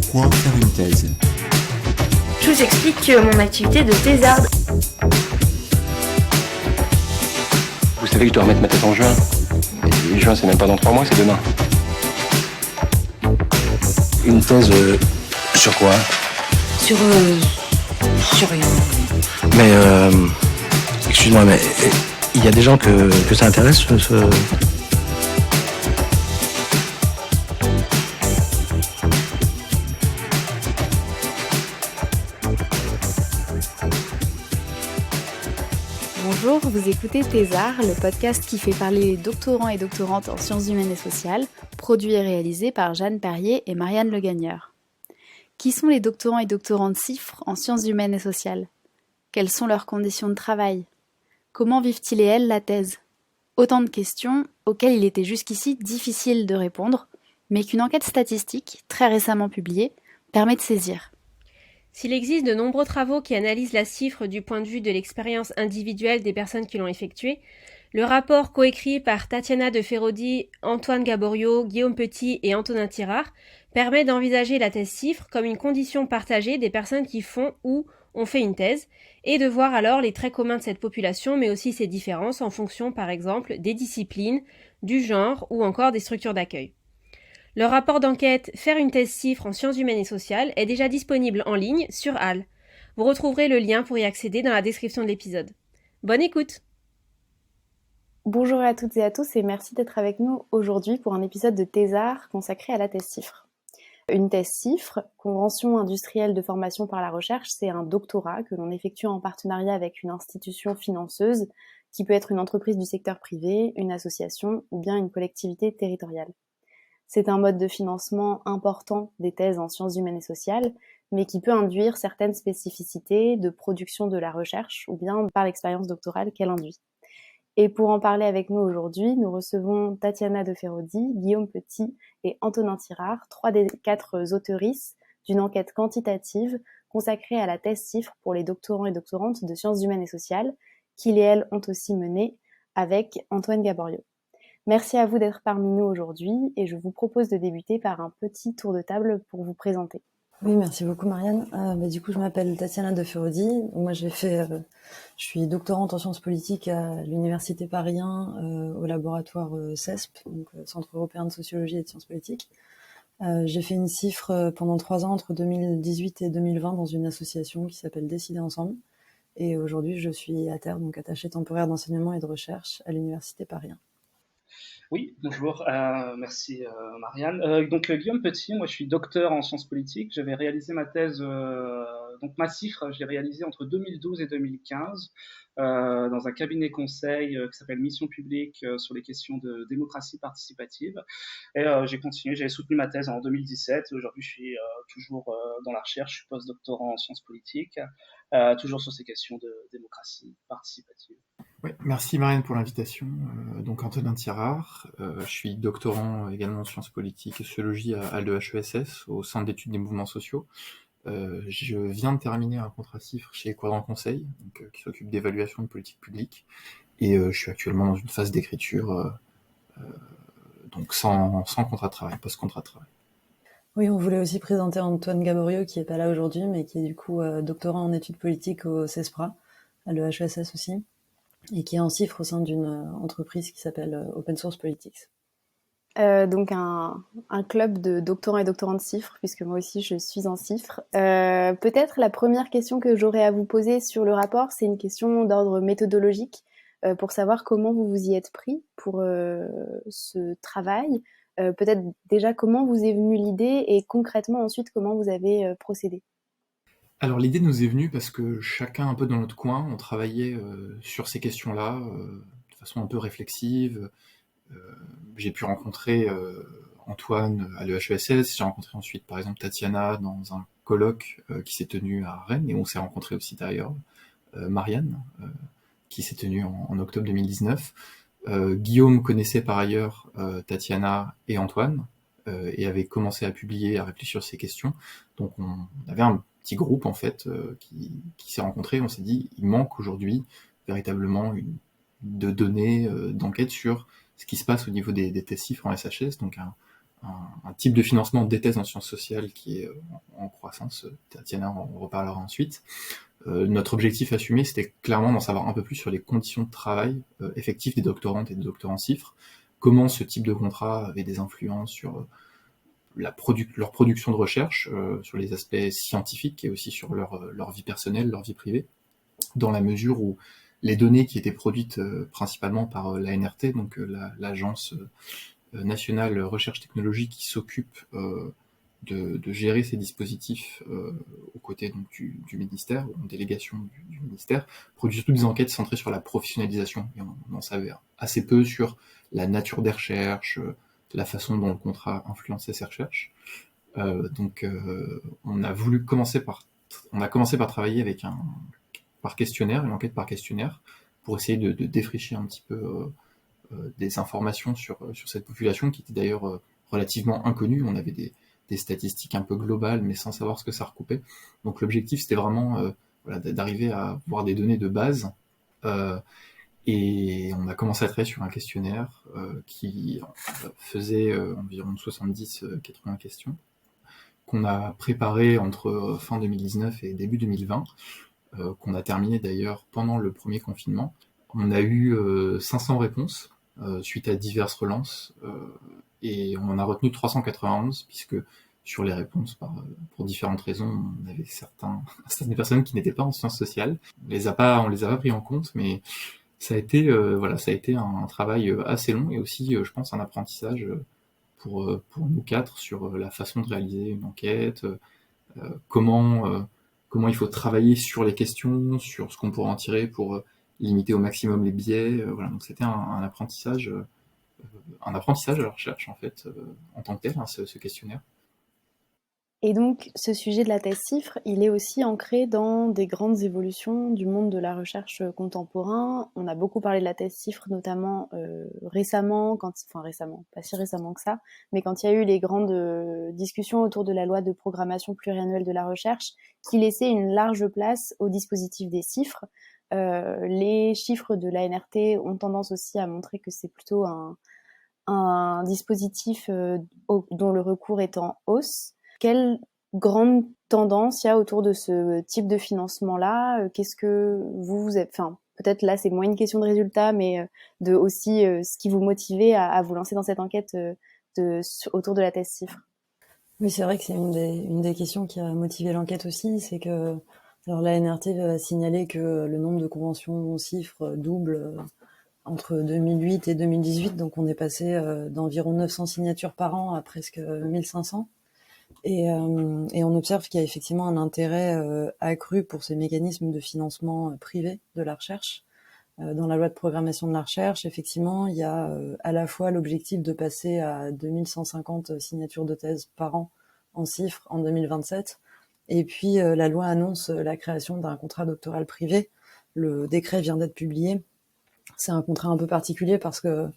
Pourquoi faire une thèse ? Je vous explique mon activité de thésarde. Vous savez que je dois remettre ma thèse en juin. Et juin, c'est même pas dans 3 mois, c'est demain. Une thèse sur quoi ? Sur rien. Mais excuse-moi, mais il y a des gens que ça intéresse ce... Bonjour, vous écoutez Thésard, le podcast qui fait parler les doctorants et doctorantes en sciences humaines et sociales, produit et réalisé par Jeanne Perrier et Marianne Le Gagneur. Qui sont les doctorants et doctorantes CIFRE en sciences humaines et sociales ? Quelles sont leurs conditions de travail ? Comment vivent-ils et elles la thèse ? Autant de questions auxquelles il était jusqu'ici difficile de répondre, mais qu'une enquête statistique, très récemment publiée, permet de saisir. S'il existe de nombreux travaux qui analysent la CIFRE du point de vue de l'expérience individuelle des personnes qui l'ont effectuée, le rapport coécrit par Tatiana de Feraudy, Antoine Gaborio, Guillaume Petit et Antonin Tirard permet d'envisager la thèse CIFRE comme une condition partagée des personnes qui font ou ont fait une thèse, et de voir alors les traits communs de cette population, mais aussi ses différences en fonction, par exemple, des disciplines, du genre ou encore des structures d'accueil. Le rapport d'enquête « Faire une thèse CIFRE en sciences humaines et sociales » est déjà disponible en ligne sur HAL. Vous retrouverez le lien pour y accéder dans la description de l'épisode. Bonne écoute! Bonjour à toutes et à tous et merci d'être avec nous aujourd'hui pour un épisode de Thésard consacré à la thèse CIFRE. Une thèse CIFRE, convention industrielle de formation par la recherche, c'est un doctorat que l'on effectue en partenariat avec une institution financeuse qui peut être une entreprise du secteur privé, une association ou bien une collectivité territoriale. C'est un mode de financement important des thèses en sciences humaines et sociales, mais qui peut induire certaines spécificités de production de la recherche ou bien par l'expérience doctorale qu'elle induit. Et pour en parler avec nous aujourd'hui, nous recevons Tatiana de Feraudy, Guillaume Petit et Antonin Tirard, 3 des 4 auteurices d'une enquête quantitative consacrée à la thèse CIFRE pour les doctorants et doctorantes de sciences humaines et sociales, qu'ils et elles ont aussi menée avec Antoine Gaborio. Merci à vous d'être parmi nous aujourd'hui et je vous propose de débuter par un petit tour de table pour vous présenter. Oui, merci beaucoup Marianne. Du coup, je m'appelle Tatiana de Feraudy. Moi, je suis doctorante en sciences politiques à l'Université Paris 1 au laboratoire CESP, donc Centre européen de sociologie et de sciences politiques. J'ai fait une CIFRE pendant 3 ans entre 2018 et 2020 dans une association qui s'appelle Décider ensemble. Et aujourd'hui, je suis à terre, donc attachée temporaire d'enseignement et de recherche à l'Université Paris 1. Oui, bonjour, merci Marianne. Guillaume Petit, moi je suis docteur en sciences politiques. J'avais réalisé ma thèse, donc ma CIFRE, je l'ai réalisée entre 2012 et 2015 dans un cabinet conseil qui s'appelle Mission Publique sur les questions de démocratie participative. Et j'ai continué, j'avais soutenu ma thèse en 2017. Aujourd'hui, je suis toujours dans la recherche, je suis post-doctorant en sciences politiques, toujours sur ces questions de démocratie participative. Ouais, merci Marianne pour l'invitation. Donc Antonin Tirard, je suis doctorant également en sciences politiques et sociologie à l'EHESS, au Centre d'études des mouvements sociaux. Je viens de terminer un contrat CIFRE chez Quadrant Conseil, qui s'occupe d'évaluation de politique publique, et je suis actuellement dans une phase d'écriture, donc sans contrat de travail, post-contrat de travail. Oui, on voulait aussi présenter Antoine Gaborio, qui est pas là aujourd'hui, mais qui est du coup doctorant en études politiques au CESPRA, à l'EHESS aussi, et qui est en CIFRE au sein d'une entreprise qui s'appelle Open Source Politics. Donc un club de doctorants et doctorantes CIFRE, puisque moi aussi je suis en CIFRE. Peut-être la première question que j'aurais à vous poser sur le rapport, c'est une question d'ordre méthodologique, pour savoir comment vous vous y êtes pris pour ce travail. Peut-être déjà comment vous est venue l'idée et concrètement ensuite comment vous avez procédé. Alors l'idée nous est venue parce que chacun un peu dans notre coin, on travaillait sur ces questions-là de façon un peu réflexive. J'ai pu rencontrer Antoine à l'EHESS, j'ai rencontré ensuite par exemple Tatiana dans un colloque qui s'est tenu à Rennes, et on s'est rencontré aussi d'ailleurs Marianne, qui s'est tenu en octobre 2019. Guillaume connaissait par ailleurs Tatiana et Antoine, et avait commencé à publier, à réfléchir sur ces questions. Donc on avait un petit groupe en fait qui s'est rencontré. On s'est dit il manque aujourd'hui véritablement de données d'enquête sur ce qui se passe au niveau des thèses CIFRE en SHS, donc un type de financement des thèses en sciences sociales qui est en croissance. Tatiana en reparlera ensuite. Notre objectif assumé, c'était clairement d'en savoir un peu plus sur les conditions de travail effectives des doctorantes et des doctorants CIFRE, comment ce type de contrat avait des influences sur leur production de recherche, sur les aspects scientifiques et aussi sur leur vie personnelle, leur vie privée, dans la mesure où les données qui étaient produites principalement par l'ANRT, donc l'Agence nationale recherche technologique qui s'occupe de gérer ces dispositifs aux côtés donc, du ministère, ou en délégation du ministère, produit surtout des enquêtes centrées sur la professionnalisation. Et on en savait assez peu sur la nature des recherches, la façon dont le contrat influençait ces recherches. Donc on a commencé par travailler avec par questionnaire, une enquête par questionnaire, pour essayer de défricher un petit peu des informations sur cette population qui était d'ailleurs relativement inconnue. On avait des statistiques un peu globales, mais sans savoir ce que ça recoupait. Donc l'objectif, c'était vraiment d'arriver à avoir des données de base. Et on a commencé à travailler sur un questionnaire qui faisait environ 70-80 questions, qu'on a préparé entre fin 2019 et début 2020, qu'on a terminé d'ailleurs pendant le premier confinement. On a eu 500 réponses suite à diverses relances, et on en a retenu 391, puisque sur les réponses, pour différentes raisons, on avait certaines personnes qui n'étaient pas en sciences sociales. On les a pas pris en compte, mais ça a été un travail assez long, et aussi, je pense, un apprentissage pour nous quatre sur la façon de réaliser une enquête, comment il faut travailler sur les questions, sur ce qu'on pourrait en tirer pour limiter au maximum les biais. Voilà, donc c'était un apprentissage à la recherche en fait, en tant que tel, ce questionnaire. Et donc, ce sujet de la thèse CIFRE, il est aussi ancré dans des grandes évolutions du monde de la recherche contemporain. On a beaucoup parlé de la thèse CIFRE, notamment récemment, pas si récemment que ça, mais quand il y a eu les grandes discussions autour de la loi de programmation pluriannuelle de la recherche, qui laissait une large place au dispositif des CIFRE. Les chiffres de l'ANRT ont tendance aussi à montrer que c'est plutôt un dispositif dont le recours est en hausse. Quelle grande tendance il y a autour de ce type de financement-là? Qu'est-ce que vous êtes... Enfin, peut-être là, c'est moins une question de résultat, mais de aussi ce qui vous motivait à vous lancer dans cette enquête autour de la thèse CIFRE. Oui, c'est vrai que c'est une des questions qui a motivé l'enquête aussi, c'est que l'ANRT va signaler que le nombre de conventions CIFRE double entre 2008 et 2018, donc on est passé d'environ 900 signatures par an à presque 1500. Et on observe qu'il y a effectivement un intérêt accru pour ces mécanismes de financement privé de la recherche. Dans la loi de programmation de la recherche, effectivement, il y a à la fois l'objectif de passer à 2150 signatures de thèse par an en CIFRE en 2027, et puis la loi annonce la création d'un contrat doctoral privé. Le décret vient d'être publié. C'est un contrat un peu particulier parce que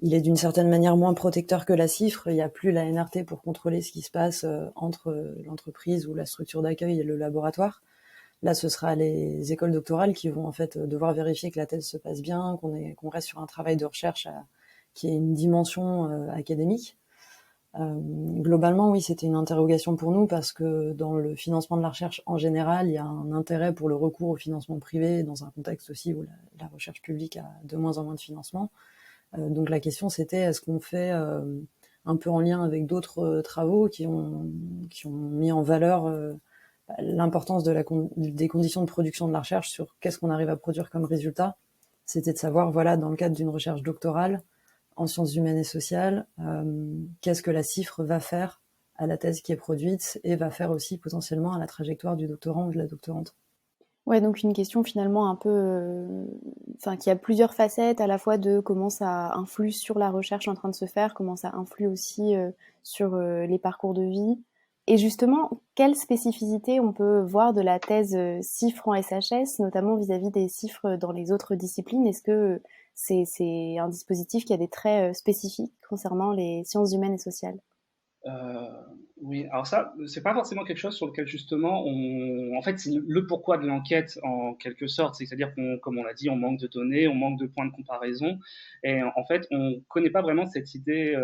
il est d'une certaine manière moins protecteur que la CIFRE. Il n'y a plus la NRT pour contrôler ce qui se passe entre l'entreprise ou la structure d'accueil et le laboratoire. Là, ce sera les écoles doctorales qui vont en fait devoir vérifier que la thèse se passe bien, qu'on reste sur un travail de recherche qui ait une dimension académique. Globalement, oui, c'était une interrogation pour nous parce que dans le financement de la recherche en général, il y a un intérêt pour le recours au financement privé dans un contexte aussi où la recherche publique a de moins en moins de financement. Donc la question c'était est-ce qu'on fait un peu en lien avec d'autres travaux qui ont mis en valeur l'importance des conditions de production de la recherche sur qu'est-ce qu'on arrive à produire comme résultat. C'était de savoir, voilà, dans le cadre d'une recherche doctorale en sciences humaines et sociales, qu'est-ce que la CIFRE va faire à la thèse qui est produite et va faire aussi potentiellement à la trajectoire du doctorant ou de la doctorante. Ouais, donc une question finalement un peu... qui a plusieurs facettes, à la fois de comment ça influe sur la recherche en train de se faire, comment ça influe aussi sur les parcours de vie. Et justement, quelle spécificité on peut voir de la thèse CIFRE en SHS, notamment vis-à-vis des CIFRE dans les autres disciplines? Est-ce que c'est un dispositif qui a des traits spécifiques concernant les sciences humaines et sociales? Oui, alors ça, c'est pas forcément quelque chose sur lequel justement en fait, c'est le pourquoi de l'enquête en quelque sorte, c'est-à-dire comme on l'a dit, on manque de données, on manque de points de comparaison, et en fait, on connaît pas vraiment cette idée,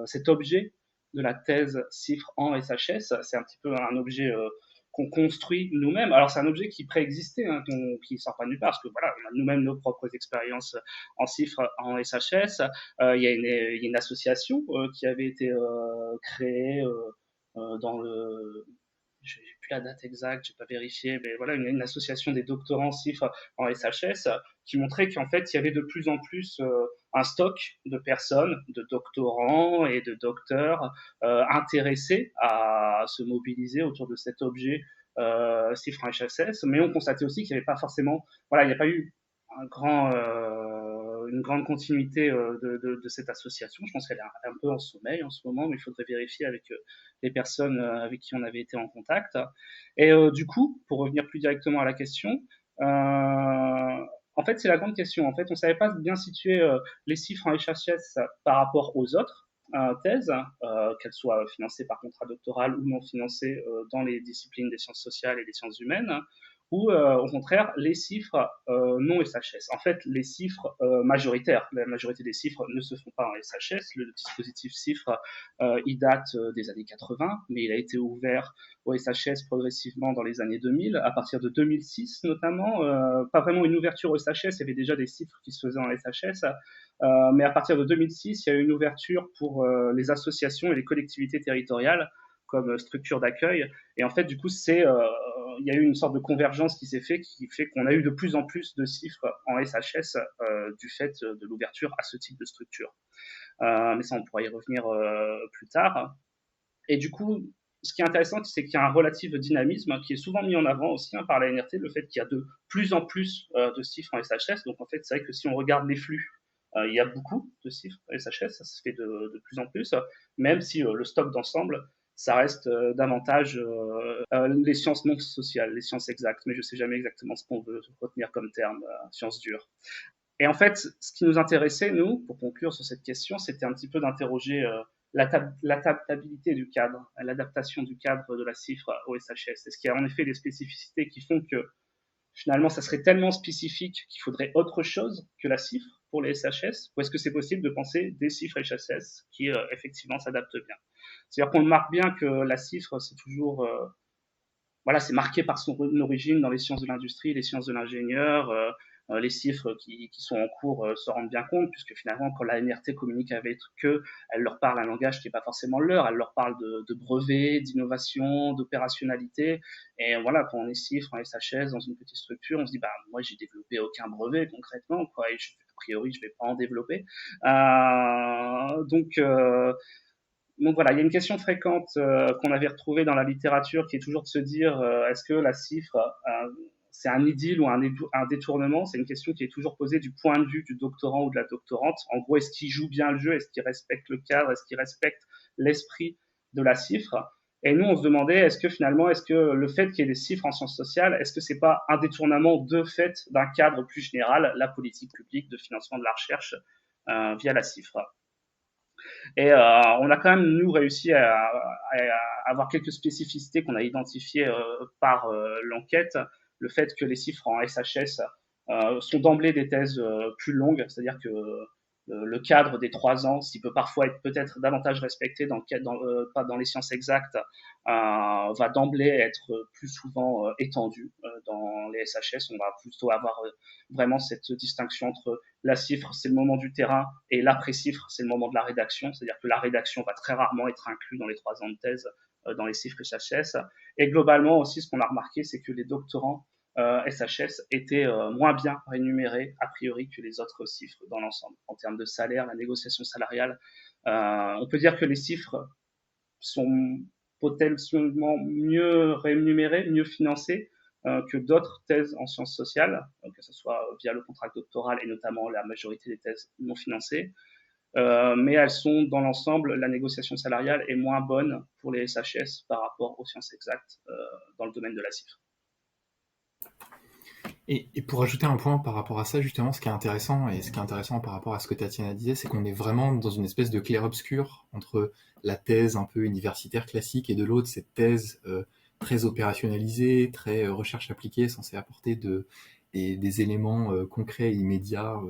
cet objet de la thèse CIFRE en SHS. C'est un petit peu un objet qu'on construit nous-mêmes. Alors c'est un objet qui préexistait, hein, qui sort pas nulle part, parce que voilà, on a nous-mêmes nos propres expériences en CIFRE, en SHS. Il y a une association qui avait été créée dans le j'ai plus la date exacte, j'ai pas vérifié, mais voilà, une association des doctorants CIFRE en SHS qui montrait qu'en fait, il y avait de plus en plus un stock de personnes, de doctorants et de docteurs intéressés à se mobiliser autour de cet objet CIFRE en SHS, mais on constatait aussi qu'il n'y avait pas forcément, voilà, il n'y a pas eu une grande continuité de cette association. Je pense qu'elle est un peu en sommeil en ce moment, mais il faudrait vérifier avec les personnes avec qui on avait été en contact. Et du coup, pour revenir plus directement à la question, en fait, c'est la grande question. En fait, on ne savait pas bien situer les CIFRE en SHS par rapport aux autres thèses, qu'elles soient financées par contrat doctoral ou non financées dans les disciplines des sciences sociales et des sciences humaines, ou au contraire les CIFRE non SHS. En fait, les CIFRE majoritaires, la majorité des CIFRE ne se font pas en SHS. Le dispositif CIFRE, il date des années 80, mais il a été ouvert au SHS progressivement dans les années 2000, à partir de 2006 notamment. Pas vraiment une ouverture au SHS, il y avait déjà des CIFRE qui se faisaient en SHS, mais à partir de 2006, il y a eu une ouverture pour les associations et les collectivités territoriales comme structure d'accueil. Et en fait, du coup, il y a eu une sorte de convergence qui s'est fait, qui fait qu'on a eu de plus en plus de CIFRE en SHS du fait de l'ouverture à ce type de structure. Mais ça, on pourra y revenir plus tard. Et du coup, ce qui est intéressant, c'est qu'il y a un relatif dynamisme qui est souvent mis en avant aussi par la NRT, le fait qu'il y a de plus en plus de CIFRE en SHS. Donc en fait, c'est vrai que si on regarde les flux, il y a beaucoup de CIFRE en SHS, ça se fait de plus en plus, même si le stock d'ensemble, ça reste davantage les sciences non sociales, les sciences exactes, mais je ne sais jamais exactement ce qu'on veut retenir comme terme, sciences dures. Et en fait, ce qui nous intéressait, nous, pour conclure sur cette question, c'était un petit peu d'interroger l'adaptabilité du cadre, l'adaptation du cadre de la CIFRE au SHS. Est-ce qu'il y a en effet des spécificités qui font que finalement ça serait tellement spécifique qu'il faudrait autre chose que la CIFRE pour les SHS, ou est-ce que c'est possible de penser des CIFRE SHS qui effectivement s'adaptent bien? C'est-à-dire qu'on remarque bien que la CIFRE, c'est toujours voilà, c'est marqué par son origine dans les sciences de l'industrie, les sciences de l'ingénieur. Les CIFRE qui sont en cours se rendent bien compte, puisque finalement, quand la NRT communique avec eux, elle leur parle un langage qui n'est pas forcément le leur. Elle leur parle de brevets, d'innovation, d'opérationnalité. Et voilà, quand on est CIFRE en SHS dans une petite structure, on se dit, bah, moi, j'ai développé aucun brevet concrètement, quoi, et a priori, je vais pas en développer. Donc voilà, il y a une question fréquente qu'on avait retrouvée dans la littérature qui est toujours de se dire est-ce que la CIFRE c'est un idylle ou un détournement? C'est une question qui est toujours posée du point de vue du doctorant ou de la doctorante. En gros, est-ce qu'il joue bien le jeu? Est-ce qu'il respecte le cadre? Est-ce qu'il respecte l'esprit de la CIFRE? Et nous, on se demandait, est-ce que le fait qu'il y ait des CIFRE en sciences sociales, est-ce que c'est pas un détournement de fait d'un cadre plus général, la politique publique de financement de la recherche via la CIFRE? Et on a quand même, nous, réussi à avoir quelques spécificités qu'on a identifiées par l'enquête. Le fait que les CIFRE en SHS sont d'emblée des thèses plus longues, c'est-à-dire que le cadre des 3 ans, s'il peut parfois être peut-être davantage respecté pas dans les sciences exactes, va d'emblée être plus souvent étendu. Dans les SHS, on va plutôt avoir vraiment cette distinction entre la CIFRE, c'est le moment du terrain, et l'après-CIFRE, c'est le moment de la rédaction. C'est-à-dire que la rédaction va très rarement être inclue dans les 3 ans de thèse dans les CIFRE SHS. Et globalement aussi, ce qu'on a remarqué, c'est que les doctorants SHS étaient moins bien rémunérés a priori que les autres CIFRE dans l'ensemble. En termes de salaire, la négociation salariale, on peut dire que les CIFRE sont potentiellement mieux rémunérés, mieux financés que d'autres thèses en sciences sociales, que ce soit via le contrat doctoral et notamment la majorité des thèses non financées. Mais elles sont dans l'ensemble, la négociation salariale est moins bonne pour les SHS par rapport aux sciences exactes dans le domaine de la CIFRE. Et pour ajouter un point par rapport à ça, justement, ce qui est intéressant par rapport à ce que Tatiana disait, c'est qu'on est vraiment dans une espèce de clair-obscur entre la thèse un peu universitaire classique et de l'autre, cette thèse très opérationnalisée, très recherche appliquée, censée apporter des éléments concrets et immédiats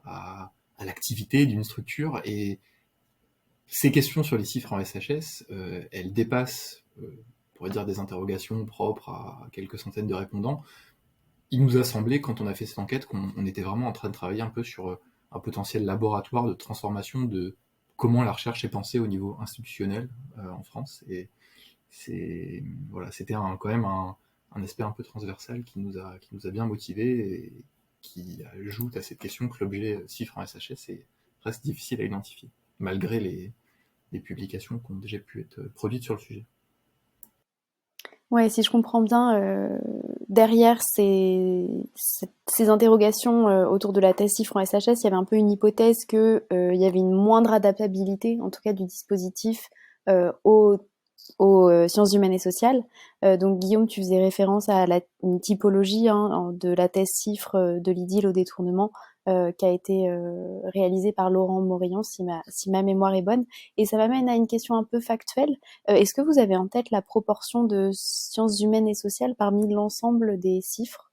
à l'activité d'une structure. Et Ces questions sur les chiffres en SHS, elles dépassent, on pourrait dire, des interrogations propres à quelques centaines de répondants. Il nous a semblé, quand on a fait cette enquête, qu'on était vraiment en train de travailler un peu sur un potentiel laboratoire de transformation de comment la recherche est pensée au niveau institutionnel en France. Et c'était quand même un aspect un peu transversal qui nous a bien motivés et qui ajoute à cette question que l'objet chiffre en SHS reste difficile à identifier, malgré les publications qui ont déjà pu être produites sur le sujet. Ouais, si je comprends bien, derrière ces interrogations autour de la thèse chiffre en SHS, il y avait un peu une hypothèse que il y avait une moindre adaptabilité, en tout cas du dispositif, aux sciences humaines et sociales. Donc Guillaume, tu faisais référence à une typologie de la thèse chiffre de l'idylle au détournement qui a été réalisée par Laurent Morillon, si ma mémoire est bonne. Et ça m'amène à une question un peu factuelle. Est-ce que vous avez en tête la proportion de sciences humaines et sociales parmi l'ensemble des chiffres?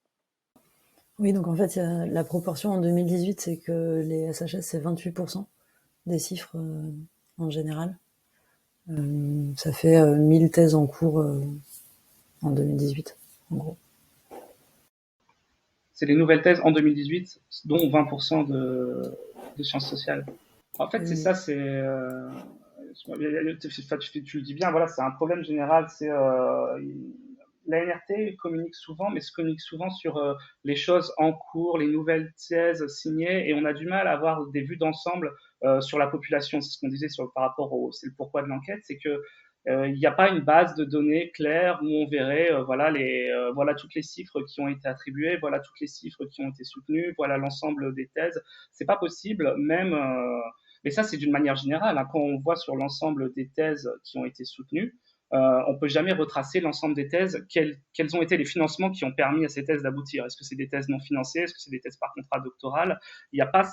Oui, donc en fait, la proportion en 2018, c'est que les SHS, c'est 28% des chiffres en général. Ça fait 1000 thèses en cours en 2018, en gros. C'est les nouvelles thèses en 2018, dont 20% de sciences sociales. En fait, c'est ça, tu le dis bien, voilà, c'est un problème général. La NRT communique souvent, mais se communique souvent sur les choses en cours, les nouvelles thèses signées, et on a du mal à avoir des vues d'ensemble sur la population. C'est ce qu'on disait par rapport c'est le pourquoi de l'enquête, c'est que il n'y a pas une base de données claire où on verrait voilà toutes les chiffres qui ont été attribués, voilà toutes les chiffres qui ont été soutenus, voilà l'ensemble des thèses. C'est pas possible, même. Mais ça, c'est d'une manière générale. Quand on voit sur l'ensemble des thèses qui ont été soutenues, on peut jamais retracer l'ensemble des thèses. Quels ont été les financements qui ont permis à ces thèses d'aboutir? Est-ce que c'est des thèses non financées? Est-ce que c'est des thèses par contrat doctoral? Il n'y a pas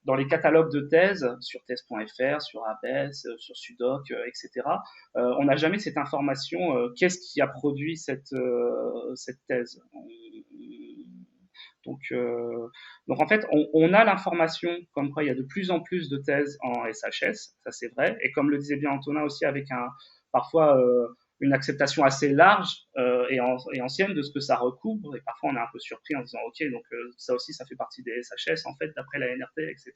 dans les catalogues de thèses, sur thèse.fr, sur ABES, sur Sudoc, etc., on n'a jamais cette information, qu'est-ce qui a produit cette thèse. Donc en fait, on a l'information comme quoi il y a de plus en plus de thèses en SHS, ça c'est vrai, et comme le disait bien Antonin aussi, avec parfois une acceptation assez large et ancienne de ce que ça recouvre, et parfois on est un peu surpris en disant ok, donc ça aussi ça fait partie des SHS en fait d'après la NRT, etc.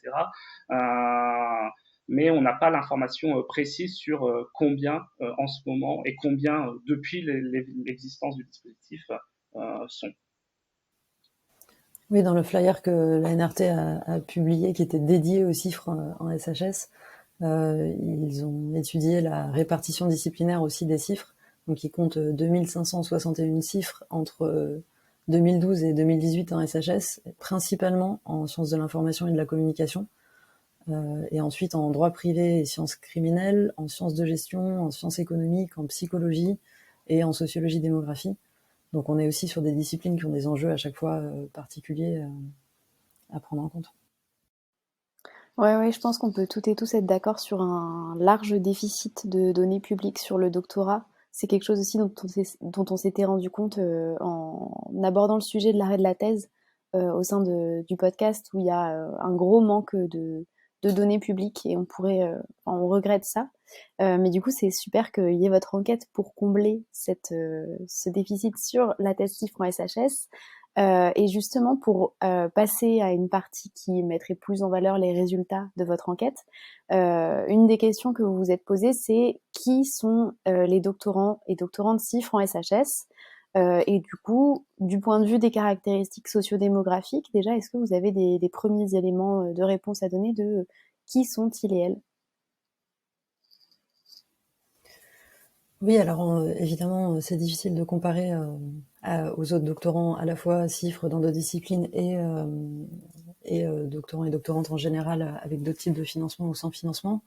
Mais on n'a pas l'information précise sur combien en ce moment et combien depuis l'existence du dispositif sont. Oui, dans le flyer que la NRT a publié, qui était dédié aux chiffres en SHS, ils ont étudié la répartition disciplinaire aussi des chiffres. Donc, ils comptent 2561 chiffres entre 2012 et 2018 en SHS, principalement en sciences de l'information et de la communication, et ensuite en droit privé et sciences criminelles, en sciences de gestion, en sciences économiques, en psychologie et en sociologie-démographie. Donc on est aussi sur des disciplines qui ont des enjeux à chaque fois particuliers à prendre en compte. Ouais, je pense qu'on peut toutes et tous être d'accord sur un large déficit de données publiques sur le doctorat. C'est quelque chose aussi dont on s'était rendu compte en abordant le sujet de l'arrêt de la thèse au sein du podcast, où il y a un gros manque de données publiques et on regrette ça. Mais du coup, c'est super qu'il y ait votre enquête pour combler ce déficit sur la thèse chiffre en SHS. Et justement, pour passer à une partie qui mettrait plus en valeur les résultats de votre enquête, une des questions que vous vous êtes posées, c'est qui sont les doctorants et doctorantes chiffres en SHS? Et du coup, du point de vue des caractéristiques sociodémographiques, déjà, est-ce que vous avez des premiers éléments de réponse à donner de qui sont-ils et elles? Oui, alors évidemment, c'est difficile de comparer aux autres doctorants, à la fois chiffres dans d'autres disciplines et doctorants et doctorantes en général avec d'autres types de financement ou sans financement.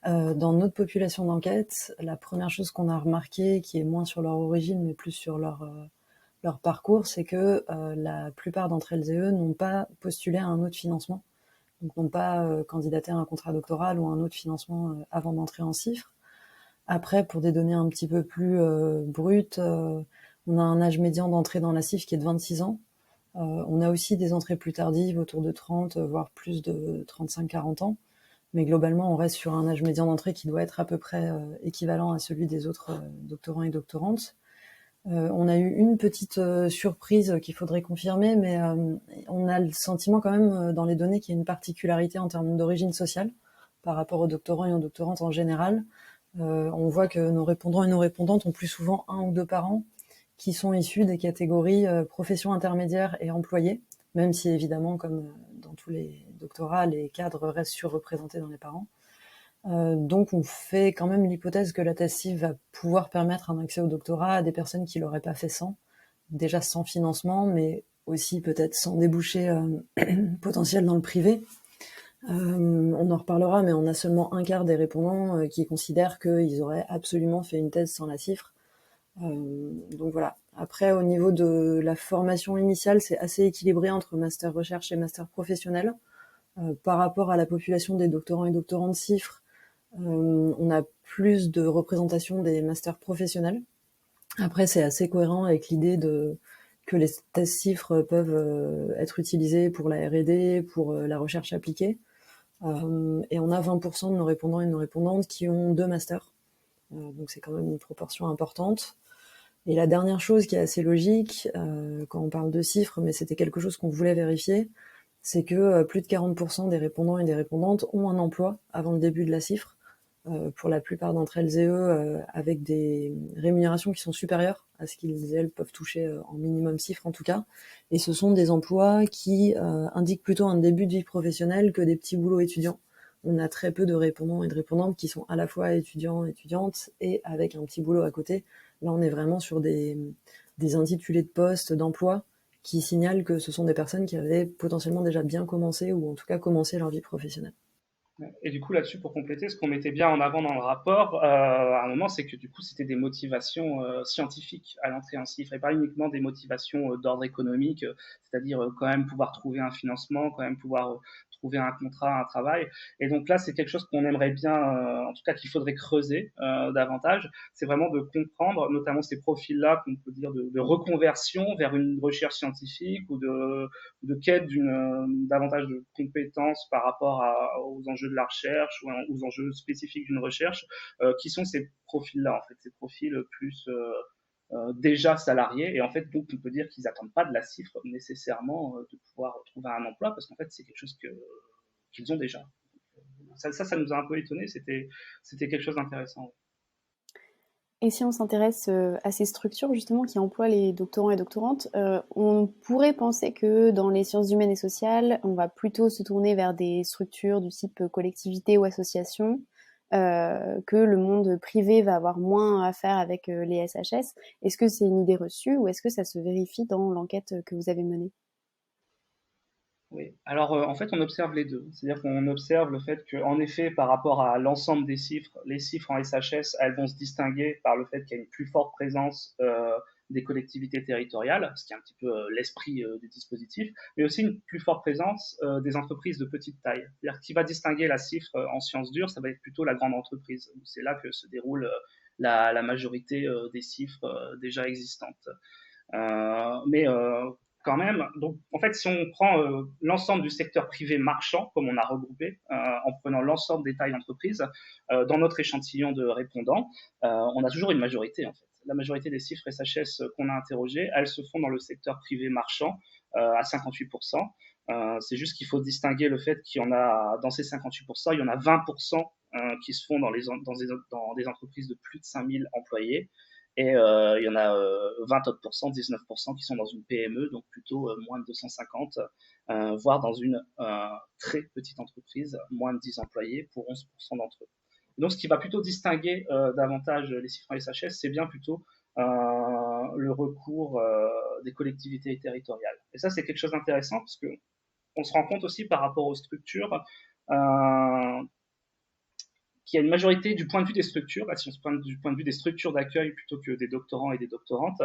Dans notre population d'enquête, la première chose qu'on a remarqué, qui est moins sur leur origine mais plus sur leur parcours, c'est que la plupart d'entre elles et eux n'ont pas postulé à un autre financement, donc n'ont pas candidaté à un contrat doctoral ou à un autre financement avant d'entrer en chiffres. Après, pour des données un petit peu plus brutes, on a un âge médian d'entrée dans la CIF qui est de 26 ans. On a aussi des entrées plus tardives, autour de 30, voire plus de 35-40 ans. Mais globalement, on reste sur un âge médian d'entrée qui doit être à peu près équivalent à celui des autres doctorants et doctorantes. On a eu une petite surprise qu'il faudrait confirmer, mais on a le sentiment quand même dans les données qu'il y a une particularité en termes d'origine sociale par rapport aux doctorants et aux doctorantes en général. On voit que nos répondants et nos répondantes ont plus souvent 1 ou 2 parents qui sont issus des catégories professions intermédiaires et employés, même si évidemment, comme dans tous les doctorats, les cadres restent surreprésentés dans les parents. Donc on fait quand même l'hypothèse que la thèse CIF va pouvoir permettre un accès au doctorat à des personnes qui l'auraient pas fait sans, déjà sans financement, mais aussi peut-être sans débouché potentiel dans le privé. On en reparlera, mais on a seulement un quart des répondants qui considèrent qu'ils auraient absolument fait une thèse sans la CIFRE. Donc voilà. Après, au niveau de la formation initiale, c'est assez équilibré entre master recherche et master professionnel. Par rapport à la population des doctorants et doctorantes CIFRE, on a plus de représentation des masters professionnels. Après, c'est assez cohérent avec l'idée que les thèses CIFRE peuvent être utilisées pour la R&D, pour la recherche appliquée. Et on a 20% de nos répondants et de nos répondantes qui ont 2 masters. Donc c'est quand même une proportion importante. Et la dernière chose qui est assez logique, quand on parle de CIFRE, mais c'était quelque chose qu'on voulait vérifier, c'est que plus de 40% des répondants et des répondantes ont un emploi avant le début de la CIFRE. Pour la plupart d'entre elles et eux, avec des rémunérations qui sont supérieures à ce qu'ils et elles peuvent toucher en minimum CIFRE en tout cas. Et ce sont des emplois qui indiquent plutôt un début de vie professionnelle que des petits boulots étudiants. On a très peu de répondants et de répondantes qui sont à la fois étudiants, étudiantes et avec un petit boulot à côté. Là, on est vraiment sur des intitulés de poste, d'emploi, qui signalent que ce sont des personnes qui avaient potentiellement déjà bien commencé ou en tout cas commencé leur vie professionnelle. Et du coup, là-dessus, pour compléter, ce qu'on mettait bien en avant dans le rapport, à un moment, c'est que du coup, c'était des motivations scientifiques à l'entrée en CIFRE et pas uniquement des motivations d'ordre économique, c'est-à-dire quand même pouvoir trouver un financement, quand même pouvoir trouver un contrat, un travail. Et donc là, c'est quelque chose qu'on aimerait bien, en tout cas qu'il faudrait creuser davantage, c'est vraiment de comprendre, notamment ces profils-là, qu'on peut dire de reconversion vers une recherche scientifique ou de quête davantage de compétences par rapport aux enjeux de la recherche ou aux enjeux spécifiques d'une recherche, qui sont ces profils-là, en fait, ces profils plus déjà salariés. Et en fait, donc, on peut dire qu'ils n'attendent pas de la CIFRE nécessairement de pouvoir trouver un emploi, parce qu'en fait, c'est quelque chose qu'ils ont déjà. Ça nous a un peu étonné, c'était quelque chose d'intéressant. Et si on s'intéresse à ces structures justement qui emploient les doctorants et doctorantes, on pourrait penser que dans les sciences humaines et sociales, on va plutôt se tourner vers des structures du type collectivité ou association, que le monde privé va avoir moins à faire avec les SHS. Est-ce que c'est une idée reçue ou est-ce que ça se vérifie dans l'enquête que vous avez menée ? Oui. Alors, en fait, on observe les deux. C'est-à-dire qu'on observe le fait qu'en effet, par rapport à l'ensemble des chiffres, les chiffres en SHS, elles vont se distinguer par le fait qu'il y a une plus forte présence des collectivités territoriales, ce qui est un petit peu l'esprit du dispositif, mais aussi une plus forte présence des entreprises de petite taille. C'est-à-dire qui va distinguer la CIFRE en sciences dures, ça va être plutôt la grande entreprise. C'est là que se déroule la majorité des chiffres déjà existantes. Mais quand même, donc en fait, si on prend l'ensemble du secteur privé marchand, comme on a regroupé, en prenant l'ensemble des tailles d'entreprise, dans notre échantillon de répondants, on a toujours une majorité en fait. La majorité des chiffres SHS qu'on a interrogés, elles se font dans le secteur privé marchand à 58%. C'est juste qu'il faut distinguer le fait qu'il y en a, dans ces 58%, il y en a 20% qui se font dans des entreprises de plus de 5000 employés. Et il y en a 20 autres pourcents, 19% qui sont dans une PME, donc plutôt moins de 250, voire dans une très petite entreprise, moins de 10 employés pour 11% d'entre eux. Donc ce qui va plutôt distinguer davantage les chiffres en SHS, c'est bien plutôt le recours des collectivités territoriales. Et ça, c'est quelque chose d'intéressant parce qu'on se rend compte aussi par rapport aux structures qu'il y a une majorité du point de vue des structures, si on se prend du point de vue des structures d'accueil plutôt que des doctorants et des doctorantes,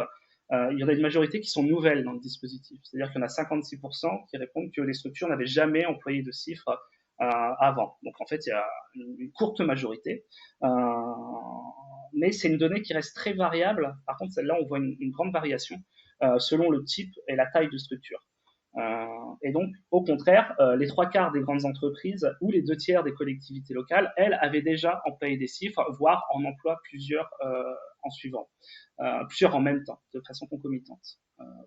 il y en a une majorité qui sont nouvelles dans le dispositif. C'est-à-dire qu'il y en a 56% qui répondent que les structures n'avaient jamais employé de chiffres avant. Donc en fait, il y a une courte majorité. Mais c'est une donnée qui reste très variable. Par contre, celle-là, on voit une grande variation selon le type et la taille de structure. Et donc, au contraire, les 3/4 des grandes entreprises ou les 2/3 des collectivités locales, elles, avaient déjà employé des chiffres, voire en emploient plusieurs en suivant, plusieurs en même temps, de façon concomitante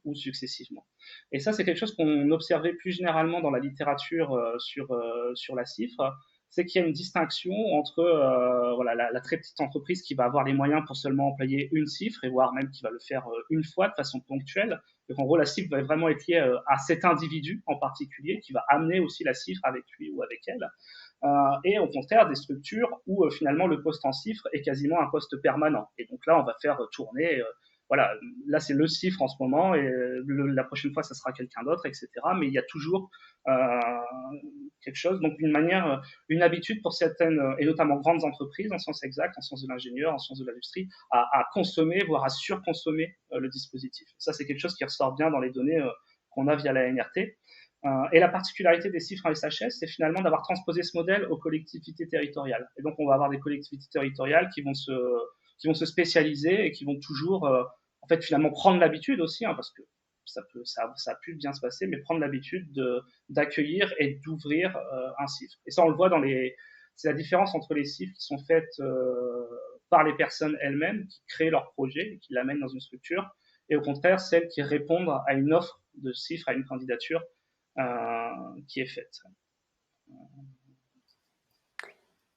ou successivement. Et ça, c'est quelque chose qu'on observait plus généralement dans la littérature sur la cifre, c'est qu'il y a une distinction entre voilà, la très petite entreprise qui va avoir les moyens pour seulement employer une cifre, et voire même qui va le faire une fois de façon ponctuelle. Donc en gros, la cifre va vraiment être liée à cet individu en particulier qui va amener aussi la cifre avec lui ou avec elle. Et au contraire, des structures où finalement le poste en cifre est quasiment un poste permanent. Et donc là, on va faire tourner voilà, là c'est le chiffre en ce moment, et la prochaine fois ça sera quelqu'un d'autre, etc. Mais il y a toujours quelque chose, donc une habitude pour certaines, et notamment grandes entreprises, en sciences exactes, en sciences de l'ingénieur, en sciences de l'industrie, à consommer, voire à surconsommer le dispositif. Ça, c'est quelque chose qui ressort bien dans les données qu'on a via la NRT. Et la particularité des chiffres en SHS, c'est finalement d'avoir transposé ce modèle aux collectivités territoriales. Et donc, on va avoir des collectivités territoriales qui vont se spécialiser et qui vont toujours, en fait, finalement prendre l'habitude aussi, parce que ça a pu bien se passer, mais prendre l'habitude d'accueillir et d'ouvrir un CIFRE. Et ça, on le voit c'est la différence entre les CIFRE qui sont faites par les personnes elles-mêmes, qui créent leur projet et qui l'amènent dans une structure, et au contraire, celles qui répondent à une offre de CIFRE, à une candidature qui est faite.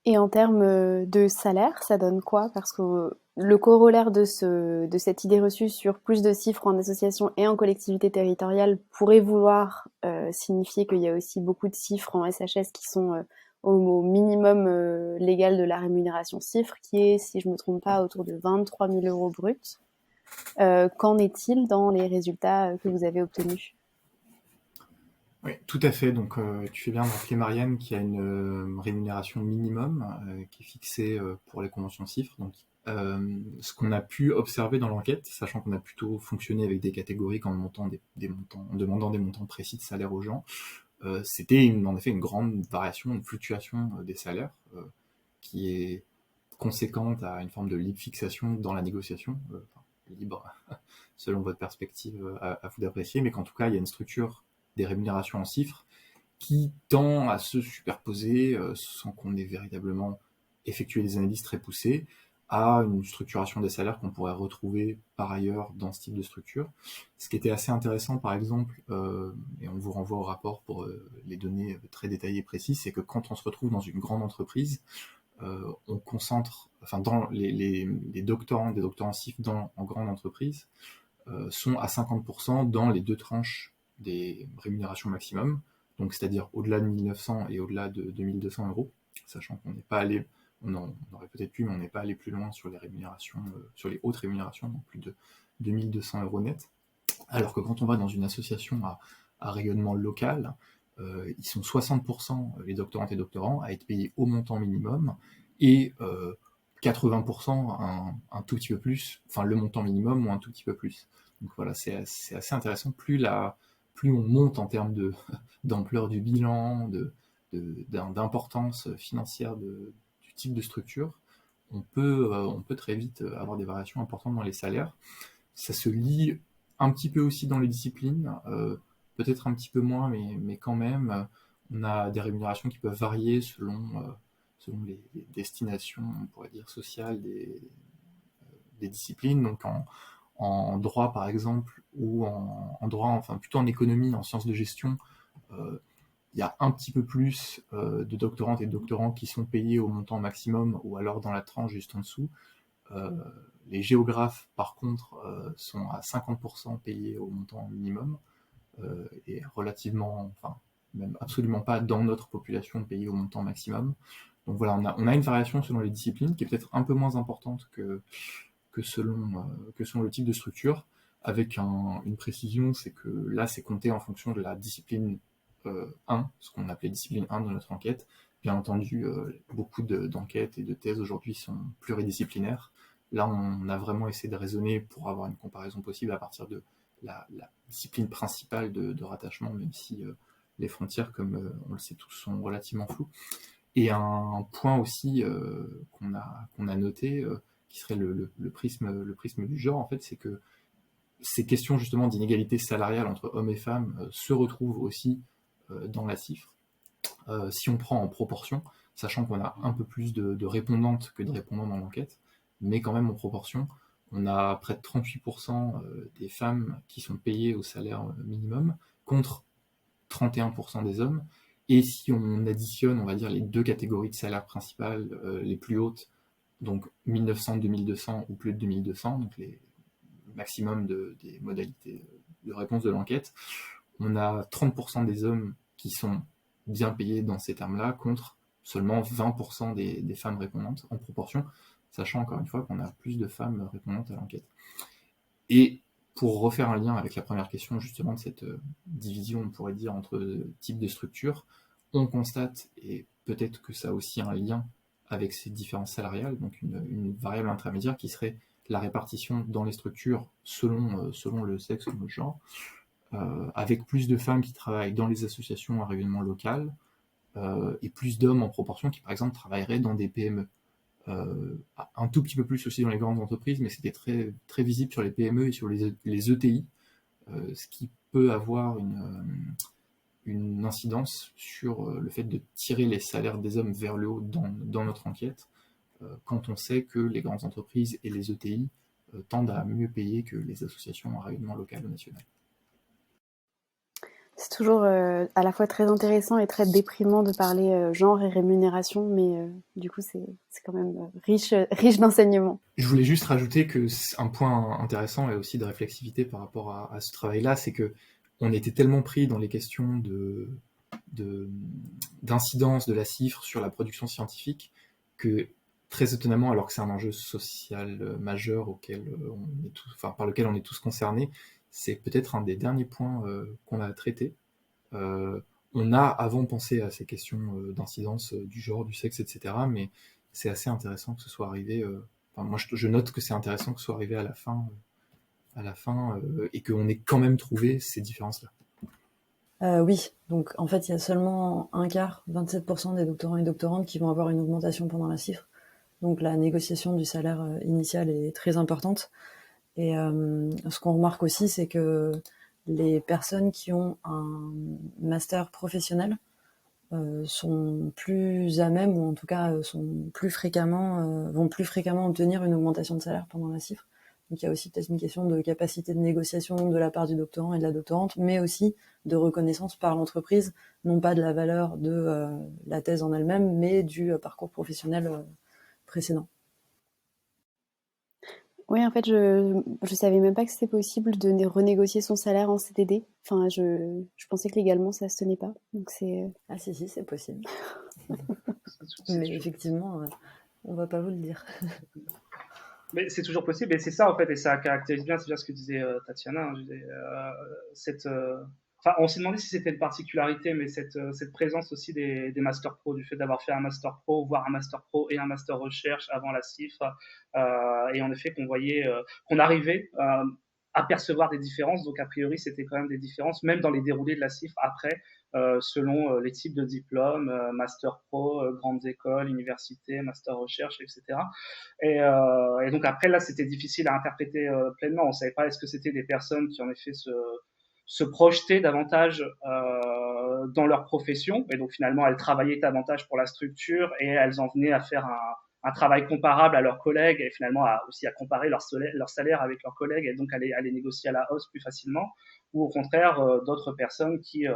Et en termes de salaire, ça donne quoi? Parce que le corollaire de cette idée reçue sur plus de chiffres en association et en collectivité territoriale pourrait vouloir signifier qu'il y a aussi beaucoup de chiffres en SHS qui sont au minimum légal de la rémunération chiffre, qui est, si je ne me trompe pas, autour de 23 000 € bruts. Qu'en est-il dans les résultats que vous avez obtenus? Oui, tout à fait. Donc, tu fais bien de rappeler, Marianne, qu'il y a une rémunération minimum qui est fixée pour les conventions CIFRE. Donc, ce qu'on a pu observer dans l'enquête, sachant qu'on a plutôt fonctionné avec des catégories en demandant des montants précis de salaire aux gens, c'était en effet une grande variation, une fluctuation des salaires qui est conséquente à une forme de libre fixation dans la négociation, libre selon votre perspective à vous d'apprécier, mais qu'en tout cas, il y a une structure des rémunérations en chiffres qui tend à se superposer sans qu'on ait véritablement effectué des analyses très poussées à une structuration des salaires qu'on pourrait retrouver par ailleurs dans ce type de structure. Ce qui était assez intéressant, par exemple, et on vous renvoie au rapport pour les données très détaillées et précises, c'est que quand on se retrouve dans une grande entreprise, on concentre, enfin, dans les doctorants, des doctorants CIF en grande entreprise, sont à 50% dans les deux tranches des rémunérations maximum, donc c'est-à-dire au-delà de 1900 et au-delà de 2200 €, sachant qu'on n'est pas allé, on aurait peut-être pu, mais on n'est pas allé plus loin sur les rémunérations, sur les hautes rémunérations, donc plus de 2200 € net. Alors que quand on va dans une association à rayonnement local, ils sont 60%, les doctorantes et doctorants, à être payés au montant minimum, et 80% un tout petit peu plus, enfin le montant minimum ou un tout petit peu plus. Donc voilà, c'est assez intéressant. Plus on monte en termes d'ampleur du bilan, d'importance financière du type de structure, on peut très vite avoir des variations importantes dans les salaires. Ça se lit un petit peu aussi dans les disciplines, peut-être un petit peu moins, mais quand même, on a des rémunérations qui peuvent varier selon les destinations, on pourrait dire, sociales des disciplines. Donc en droit, par exemple, ou en droit, enfin plutôt en économie, en sciences de gestion, il y a un petit peu plus de doctorantes et de doctorants qui sont payés au montant maximum, ou alors dans la tranche juste en dessous. Les géographes, par contre, sont à 50% payés au montant minimum, et relativement, enfin, même absolument pas dans notre population payés au montant maximum. Donc voilà, on a une variation selon les disciplines qui est peut-être un peu moins importante que selon le type de structure, avec une précision, c'est que là, c'est compté en fonction de la discipline 1, ce qu'on appelait discipline 1 de notre enquête. Bien entendu, beaucoup d'enquêtes et de thèses aujourd'hui sont pluridisciplinaires. Là, on a vraiment essayé de raisonner pour avoir une comparaison possible à partir de la discipline principale de rattachement, même si les frontières, comme on le sait tous, sont relativement floues. Et un point aussi qu'on a noté, qui serait le prisme du genre, en fait, c'est que ces questions justement d'inégalité salariale entre hommes et femmes se retrouvent aussi dans la CIFRE. Si on prend en proportion, sachant qu'on a un peu plus de répondantes que de répondants dans l'enquête, mais quand même en proportion, on a près de 38% des femmes qui sont payées au salaire minimum, contre 31% des hommes. Et si on additionne, on va dire, les deux catégories de salaires principales les plus hautes, donc 1900-2200 ou plus de 2200, donc les maximum des modalités de réponse de l'enquête, on a 30% des hommes qui sont bien payés dans ces termes-là, contre seulement 20% des femmes répondantes en proportion, sachant encore une fois qu'on a plus de femmes répondantes à l'enquête. Et pour refaire un lien avec la première question justement de cette division, on pourrait dire, entre types de structures, on constate, et peut-être que ça a aussi un lien avec ces différences salariales, donc une variable intermédiaire qui serait la répartition dans les structures selon le sexe ou le genre, avec plus de femmes qui travaillent dans les associations à rayonnement local, et plus d'hommes en proportion qui, par exemple, travailleraient dans des PME. Un tout petit peu plus aussi dans les grandes entreprises, mais c'était très, très visible sur les PME et sur les ETI, ce qui peut avoir une incidence sur le fait de tirer les salaires des hommes vers le haut dans notre enquête, quand on sait que les grandes entreprises et les ETI tendent à mieux payer que les associations à rayonnement local ou national. C'est toujours à la fois très intéressant et très déprimant de parler genre et rémunération, mais du coup c'est quand même riche d'enseignements. Je voulais juste rajouter que un point intéressant et aussi de réflexivité par rapport à ce travail-là, c'est que on était tellement pris dans les questions d'incidence de la CIFRE sur la production scientifique que, très étonnamment, alors que c'est un enjeu social majeur par lequel on est tous concernés, c'est peut-être un des derniers points qu'on a traités. On a avant pensé à ces questions d'incidence du genre, du sexe, etc., mais c'est assez intéressant que ce soit arrivé. Moi, je note que c'est intéressant que ce soit arrivé à la fin et qu'on ait quand même trouvé ces différences-là. Oui, donc en fait, il y a seulement un quart, 27% des doctorants et doctorantes qui vont avoir une augmentation pendant la CIFRE. Donc la négociation du salaire initial est très importante. Et ce qu'on remarque aussi, c'est que les personnes qui ont un master professionnel sont plus à même, ou en tout cas vont plus fréquemment obtenir une augmentation de salaire pendant la CIFRE. Donc il y a aussi peut-être une question de capacité de négociation de la part du doctorant et de la doctorante, mais aussi de reconnaissance par l'entreprise, non pas de la valeur de la thèse en elle-même, mais du parcours professionnel précédent. Oui, en fait, je savais même pas que c'était possible de renégocier son salaire en CDD. Enfin, je pensais que légalement ça se tenait pas. Donc c'est Ah si, c'est possible. Mais effectivement, on va pas vous le dire. Mais c'est toujours possible, et c'est ça en fait, et ça caractérise bien, c'est bien ce que disait Tatiana. Enfin, on s'est demandé si c'était une particularité, mais cette présence aussi des Master Pro, du fait d'avoir fait un Master Pro, voire un Master Pro et un Master Recherche avant la CIFRE, et en effet qu'on arrivait à percevoir des différences, donc a priori c'était quand même des différences, même dans les déroulés de la CIFRE après, selon les types de diplômes, Master Pro, grandes écoles, universités, Master Recherche, etc. Et donc après là c'était difficile à interpréter pleinement, on ne savait pas est-ce que c'était des personnes qui en effet se projetaient davantage dans leur profession, et donc finalement elles travaillaient davantage pour la structure et elles en venaient à faire un travail comparable à leurs collègues, et finalement aussi à comparer leur salaire avec leurs collègues, et donc à les négocier à la hausse plus facilement, ou au contraire d'autres personnes qui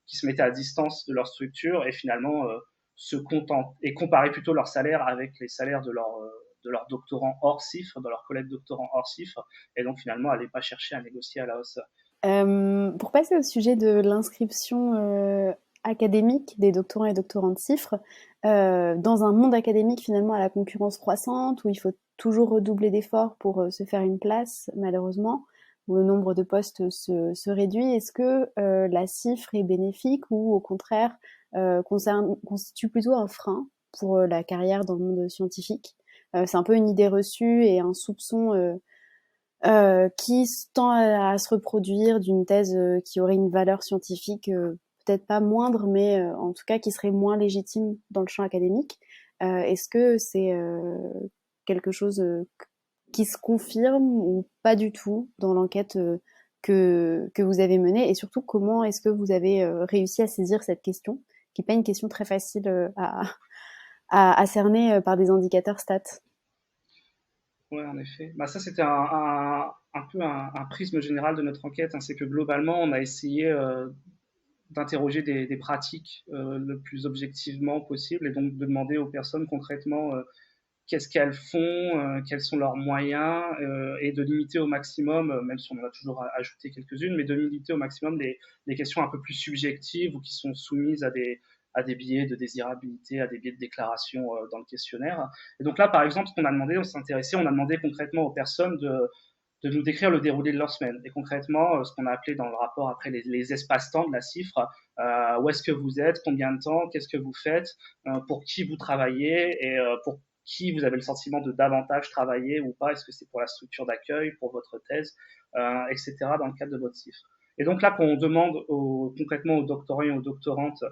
se mettaient à distance de leur structure et finalement se contentent et comparaient plutôt leur salaire avec les salaires de leurs doctorants hors CIFRE, de leurs collègues doctorants hors CIFRE, et donc finalement n'allaient pas chercher à négocier à la hausse. Pour passer au sujet de l'inscription académique des doctorants et doctorantes CIFRE, dans un monde académique finalement à la concurrence croissante, où il faut toujours redoubler d'efforts pour se faire une place, malheureusement, où le nombre de postes se réduit, est-ce que la CIFRE est bénéfique ou au contraire constitue plutôt un frein pour la carrière dans le monde scientifique? C'est un peu une idée reçue et un soupçon qui tend à se reproduire d'une thèse qui aurait une valeur scientifique peut-être pas moindre, mais en tout cas qui serait moins légitime dans le champ académique. Est-ce que c'est quelque chose qui se confirment ou pas du tout dans l'enquête que vous avez menée? Et surtout, comment est-ce que vous avez réussi à saisir cette question, qui n'est pas une question très facile à cerner par des indicateurs stats? Ouais, en effet. Bah, ça, c'était un peu un prisme général de notre enquête, hein. C'est que globalement, on a essayé d'interroger des pratiques le plus objectivement possible et donc de demander aux personnes concrètement qu'est-ce qu'elles font, quels sont leurs moyens et de limiter au maximum, même si on en a toujours ajouté quelques-unes, mais de limiter au maximum les questions un peu plus subjectives ou qui sont soumises à des biais de désirabilité, à des biais de déclaration dans le questionnaire. Et donc là, par exemple, ce qu'on a demandé, on a demandé concrètement aux personnes de nous décrire le déroulé de leur semaine. Et concrètement, ce qu'on a appelé dans le rapport après les espaces-temps de la CIFRE, où est-ce que vous êtes, combien de temps, qu'est-ce que vous faites, pour qui vous travaillez et pour qui vous avez le sentiment de davantage travailler ou pas, est-ce que c'est pour la structure d'accueil, pour votre thèse, etc. dans le cadre de votre CIFRE. Et donc là, quand on demande concrètement aux doctorants et aux doctorantes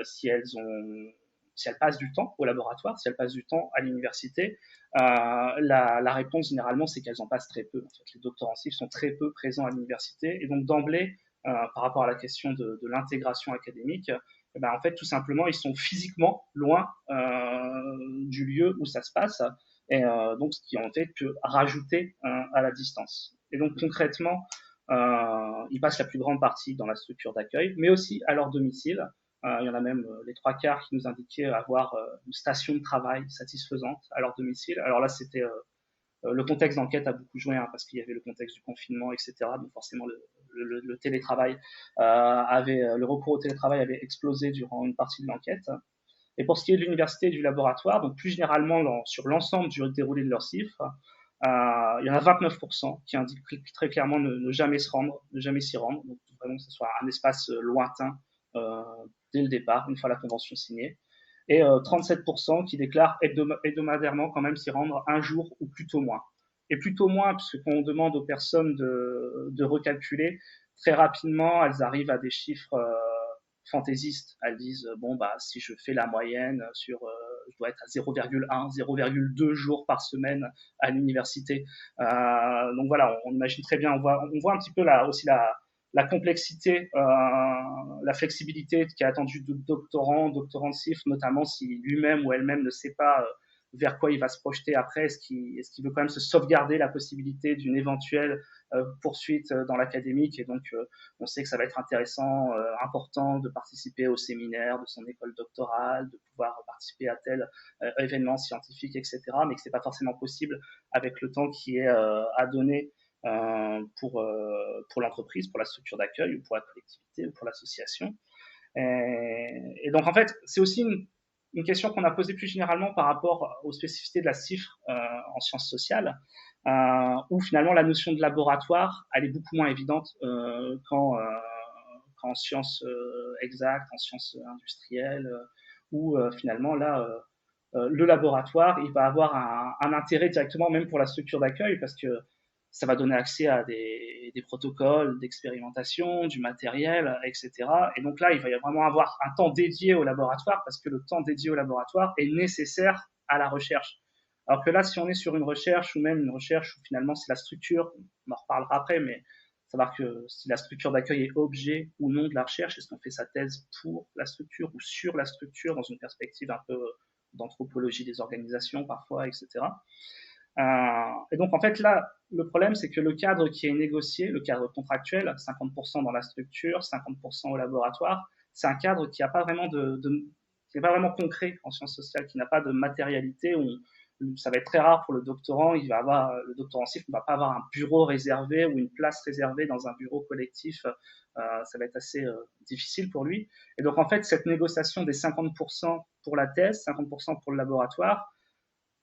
si elles passent du temps au laboratoire, si elles passent du temps à l'université, la réponse généralement c'est qu'elles en passent très peu. En fait, les doctorantistes sont très peu présents à l'université et donc d'emblée, par rapport à la question de l'intégration académique, eh ben, en fait tout simplement ils sont physiquement loin du lieu où ça se passe et donc ce qui en fait peut rajouter à la distance. Et donc concrètement, ils passent la plus grande partie dans la structure d'accueil, mais aussi à leur domicile. Il y en a même les 3/4 qui nous indiquaient avoir une station de travail satisfaisante à leur domicile. Alors là, c'était le contexte d'enquête a beaucoup joué, hein, parce qu'il y avait le contexte du confinement, etc. Donc forcément, le télétravail le recours au télétravail avait explosé durant une partie de l'enquête. Et pour ce qui est de l'université et du laboratoire, donc plus généralement sur l'ensemble du déroulé de leurs chiffres, il y en a 29% qui indiquent très clairement ne jamais se rendre, ne jamais s'y rendre. Donc vraiment que ce soit un espace lointain dès le départ, une fois la convention signée. Et 37% qui déclarent hebdomadairement quand même s'y rendre un jour ou plutôt moins. Et plutôt moins, puisque quand on demande aux personnes de recalculer, très rapidement, elles arrivent à des chiffres fantaisistes. Elles disent, bon, bah, si je fais la moyenne je dois être à 0,1, 0,2 jours par semaine à l'université. Donc voilà, on imagine très bien, on voit un petit peu aussi la complexité, la flexibilité qui est attendue de doctorant de CIF, notamment si lui-même ou elle-même ne sait pas vers quoi il va se projeter après. Est-ce qu'il veut quand même se sauvegarder la possibilité d'une éventuelle poursuite dans l'académique? Et donc, on sait que ça va être intéressant, important de participer au séminaire de son école doctorale, de pouvoir participer à tel événement scientifique, etc. Mais que c'est pas forcément possible avec le temps qui est à donner pour l'entreprise, pour la structure d'accueil ou pour la collectivité ou pour l'association. Et donc, en fait, c'est aussi une question qu'on a posée plus généralement par rapport aux spécificités de la CIFRE en sciences sociales, où finalement la notion de laboratoire, elle est beaucoup moins évidente qu'en sciences exactes, en sciences industrielles, où finalement là, le laboratoire, il va avoir un intérêt directement même pour la structure d'accueil, parce que ça va donner accès à des protocoles d'expérimentation, du matériel, etc. Et donc là, il va y vraiment avoir un temps dédié au laboratoire, parce que le temps dédié au laboratoire est nécessaire à la recherche. Alors que là, si on est sur une recherche, ou même une recherche où finalement c'est la structure, on en reparlera après, mais savoir que si la structure d'accueil est objet ou non de la recherche, est-ce qu'on fait sa thèse pour la structure ou sur la structure, dans une perspective un peu d'anthropologie des organisations parfois, etc. Et donc en fait là, le problème c'est que le cadre qui est négocié, le cadre contractuel, 50% dans la structure, 50% au laboratoire, c'est un cadre qui n'a pas vraiment qui n'est pas vraiment concret en sciences sociales, qui n'a pas de matérialité. Ça va être très rare pour le doctorant, le doctorant CIF ne va pas avoir un bureau réservé ou une place réservée dans un bureau collectif, ça va être assez difficile pour lui. Et donc en fait, cette négociation des 50% pour la thèse, 50% pour le laboratoire,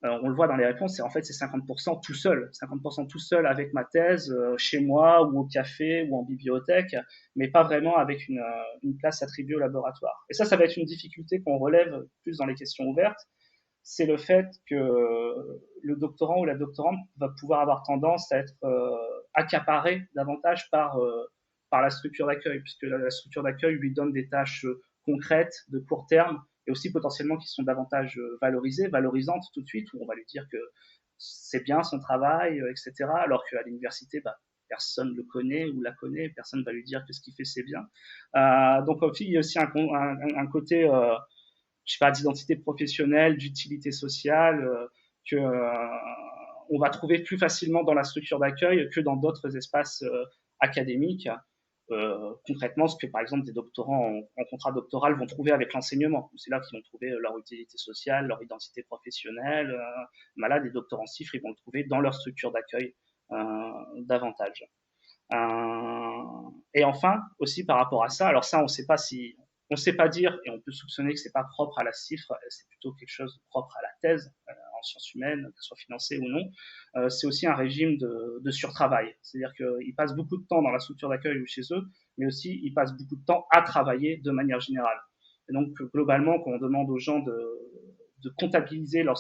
on le voit dans les réponses, c'est 50% tout seul, 50% tout seul avec ma thèse, chez moi ou au café ou en bibliothèque, mais pas vraiment avec une place attribuée au laboratoire. Et ça va être une difficulté qu'on relève plus dans les questions ouvertes, c'est le fait que le doctorant ou la doctorante va pouvoir avoir tendance à être accaparé davantage par la structure d'accueil, puisque la structure d'accueil lui donne des tâches concrètes, de court terme, et aussi potentiellement qui sont davantage valorisantes tout de suite, où on va lui dire que c'est bien son travail, etc. Alors qu'à l'université, personne le connaît ou la connaît, personne va lui dire que ce qu'il fait c'est bien. Donc il y a aussi un côté, je sais pas, d'identité professionnelle, d'utilité sociale que on va trouver plus facilement dans la structure d'accueil que dans d'autres espaces académiques. Concrètement, ce que par exemple des doctorants en contrat doctoral vont trouver avec l'enseignement. C'est là qu'ils vont trouver leur utilité sociale, leur identité professionnelle. Là, des doctorants CIFRE, ils vont le trouver dans leur structure d'accueil davantage. Et enfin, aussi par rapport à ça, alors ça, on ne sait pas dire, et on peut soupçonner que c'est pas propre à la CIFRE, c'est plutôt quelque chose de propre à la thèse en sciences humaines, qu'elle soit financée ou non. C'est aussi un régime de surtravail, c'est-à-dire qu'ils passent beaucoup de temps dans la structure d'accueil ou chez eux, mais aussi ils passent beaucoup de temps à travailler de manière générale. Et donc globalement, quand on demande aux gens de comptabiliser leur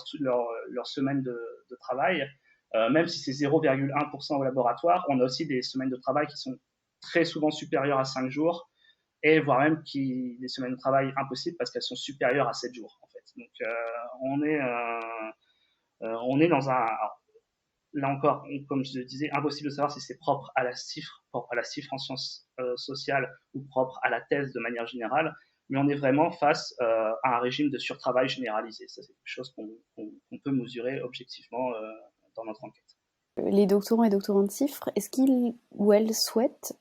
semaine de travail, même si c'est 0,1% au laboratoire, on a aussi des semaines de travail qui sont très souvent supérieures à 5 jours, et voire même des semaines de travail impossibles parce qu'elles sont supérieures à 7 jours, en fait. Donc, on est dans un... Alors, là encore, comme je le disais, impossible de savoir si c'est propre à la CIFRE en sciences sociales ou propre à la thèse de manière générale, mais on est vraiment face à un régime de surtravail généralisé. Ça, c'est quelque chose qu'on peut mesurer objectivement dans notre enquête. Les doctorants et doctorantes CIFRE, est-ce qu'ils ou elles souhaitent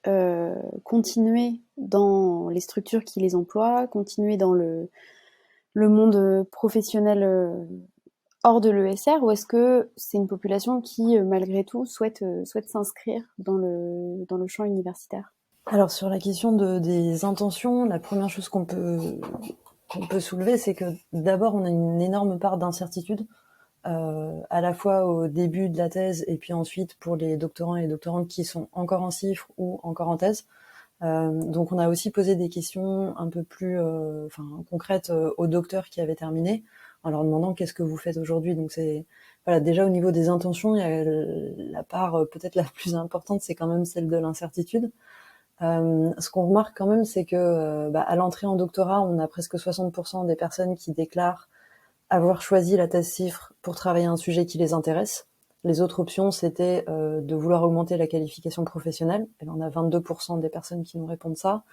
continuer dans les structures qui les emploient, continuer dans le monde professionnel hors de l'ESR, ou est-ce que c'est une population qui, malgré tout, souhaite s'inscrire dans le champ universitaire? Alors sur la question des intentions, la première chose qu'on peut soulever, c'est que d'abord on a une énorme part d'incertitude, à la fois au début de la thèse et puis ensuite pour les doctorants et les doctorantes qui sont encore en CIFRE ou encore en thèse. Donc on a aussi posé des questions un peu plus concrètes aux docteurs qui avaient terminé, en leur demandant qu'est-ce que vous faites aujourd'hui. Donc c'est voilà, déjà au niveau des intentions, il y a la part peut-être la plus importante, c'est quand même celle de l'incertitude. Ce qu'on remarque quand même, c'est que à l'entrée en doctorat, on a presque 60% des personnes qui déclarent avoir choisi la thèse CIFRE pour travailler un sujet qui les intéresse. Les autres options, c'était de vouloir augmenter la qualification professionnelle. Et on a 22% des personnes qui nous répondent ça.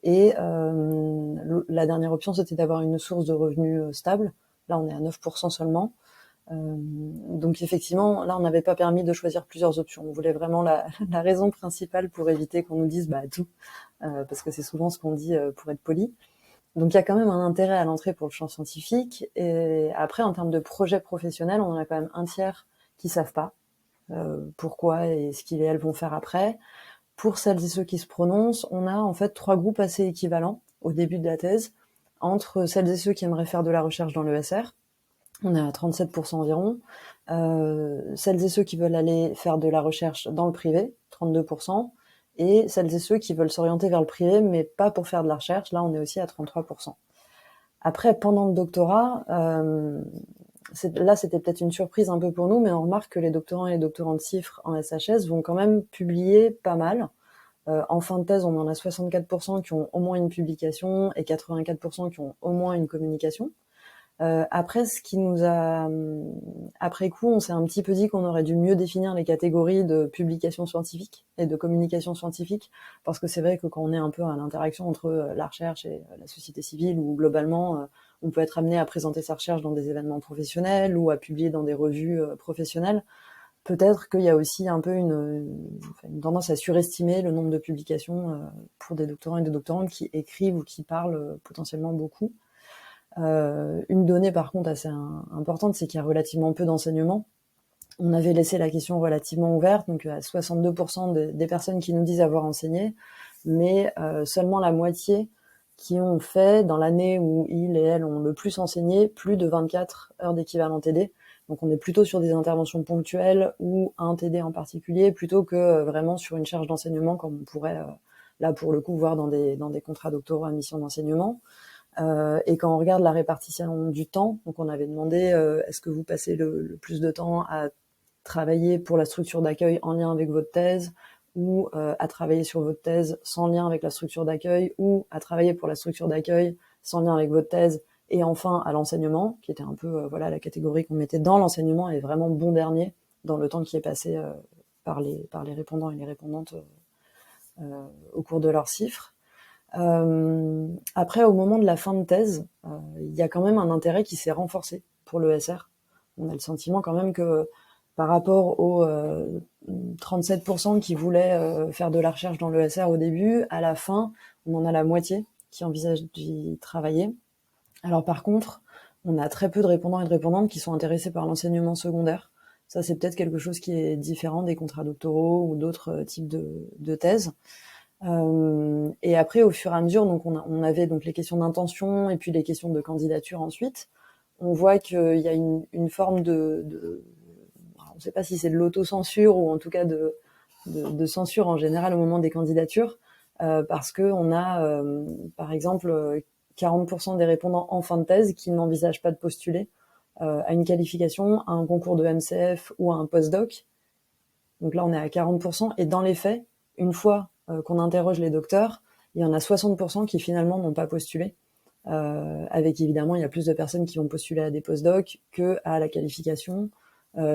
Et la dernière option, c'était d'avoir une source de revenus stable. Là, on est à 9% seulement. Donc effectivement, là, on n'avait pas permis de choisir plusieurs options. On voulait vraiment la raison principale pour éviter qu'on nous dise tout, parce que c'est souvent ce qu'on dit pour être poli. Donc il y a quand même un intérêt à l'entrée pour le champ scientifique. Et après, en termes de projet professionnel, on en a quand même un tiers qui savent pas pourquoi et ce qu'ils et elles vont faire après. Pour celles et ceux qui se prononcent, on a en fait 3 groupes assez équivalents au début de la thèse, entre celles et ceux qui aimeraient faire de la recherche dans l'ESR, on est à 37% environ, celles et ceux qui veulent aller faire de la recherche dans le privé, 32%, et celles et ceux qui veulent s'orienter vers le privé, mais pas pour faire de la recherche, là on est aussi à 33%. Après, pendant le doctorat, là c'était peut-être une surprise un peu pour nous, mais on remarque que les doctorants et les doctorantes CIFRE en SHS vont quand même publier pas mal. En fin de thèse, on en a 64% qui ont au moins une publication et 84% qui ont au moins une communication. Après, ce qui nous a... Après coup, on s'est un petit peu dit qu'on aurait dû mieux définir les catégories de publication scientifique et de communication scientifique, parce que c'est vrai que quand on est un peu à l'interaction entre la recherche et la société civile, où globalement, on peut être amené à présenter sa recherche dans des événements professionnels ou à publier dans des revues professionnelles, peut-être qu'il y a aussi un peu une tendance à surestimer le nombre de publications pour des doctorants et des doctorantes qui écrivent ou qui parlent potentiellement beaucoup. Une donnée par contre assez importante, c'est qu'il y a relativement peu d'enseignement. On avait laissé la question relativement ouverte, donc à 62% des personnes qui nous disent avoir enseigné, mais seulement la moitié qui ont fait, dans l'année où ils et elles ont le plus enseigné, plus de 24 heures d'équivalent TD. Donc on est plutôt sur des interventions ponctuelles ou un TD en particulier, plutôt que vraiment sur une charge d'enseignement comme on pourrait, là pour le coup, voir dans des contrats doctoraux à mission d'enseignement. Et quand on regarde la répartition du temps, donc on avait demandé est-ce que vous passez le plus de temps à travailler pour la structure d'accueil en lien avec votre thèse, ou à travailler sur votre thèse sans lien avec la structure d'accueil, ou à travailler pour la structure d'accueil sans lien avec votre thèse Et enfin, à l'enseignement, qui était un peu la catégorie qu'on mettait dans l'enseignement, est vraiment bon dernier dans le temps qui est passé par les répondants et les répondantes au cours de leur CIFRE. Après, au moment de la fin de thèse, il y a quand même un intérêt qui s'est renforcé pour l'ESR. On a le sentiment quand même que par rapport aux 37% qui voulaient faire de la recherche dans l'ESR au début, à la fin, on en a la moitié qui envisagent d'y travailler. Alors par contre, on a très peu de répondants et de répondantes qui sont intéressés par l'enseignement secondaire. Ça, c'est peut-être quelque chose qui est différent des contrats doctoraux ou d'autres types de thèses. Et après, au fur et à mesure, donc on avait donc les questions d'intention et puis les questions de candidature ensuite. On voit qu'il y a une forme on ne sait pas si c'est de l'autocensure ou en tout cas de censure en général au moment des candidatures, parce que on a, par exemple, 40% des répondants en fin de thèse qui n'envisagent pas de postuler à une qualification, à un concours de MCF ou à un postdoc. Donc là, on est à 40%. Et dans les faits, une fois qu'on interroge les docteurs, il y en a 60% qui finalement n'ont pas postulé. Avec évidemment, il y a plus de personnes qui vont postuler à des postdocs que à la qualification,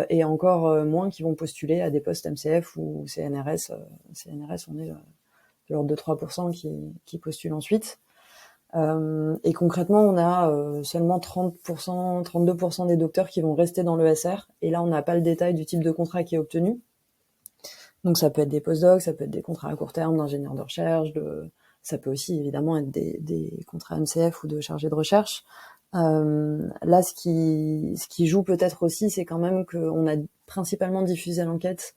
et encore moins qui vont postuler à des postes MCF ou CNRS. CNRS, on est de l'ordre de 3% qui postulent ensuite. Et concrètement, on a seulement 30%, 32% des docteurs qui vont rester dans l'ESR. Et là, on n'a pas le détail du type de contrat qui est obtenu. Donc ça peut être des postdocs, ça peut être des contrats à court terme d'ingénieurs de recherche, ça peut aussi évidemment être des contrats MCF ou de chargés de recherche. Là, ce qui joue peut-être aussi, c'est quand même qu'on a principalement diffusé l'enquête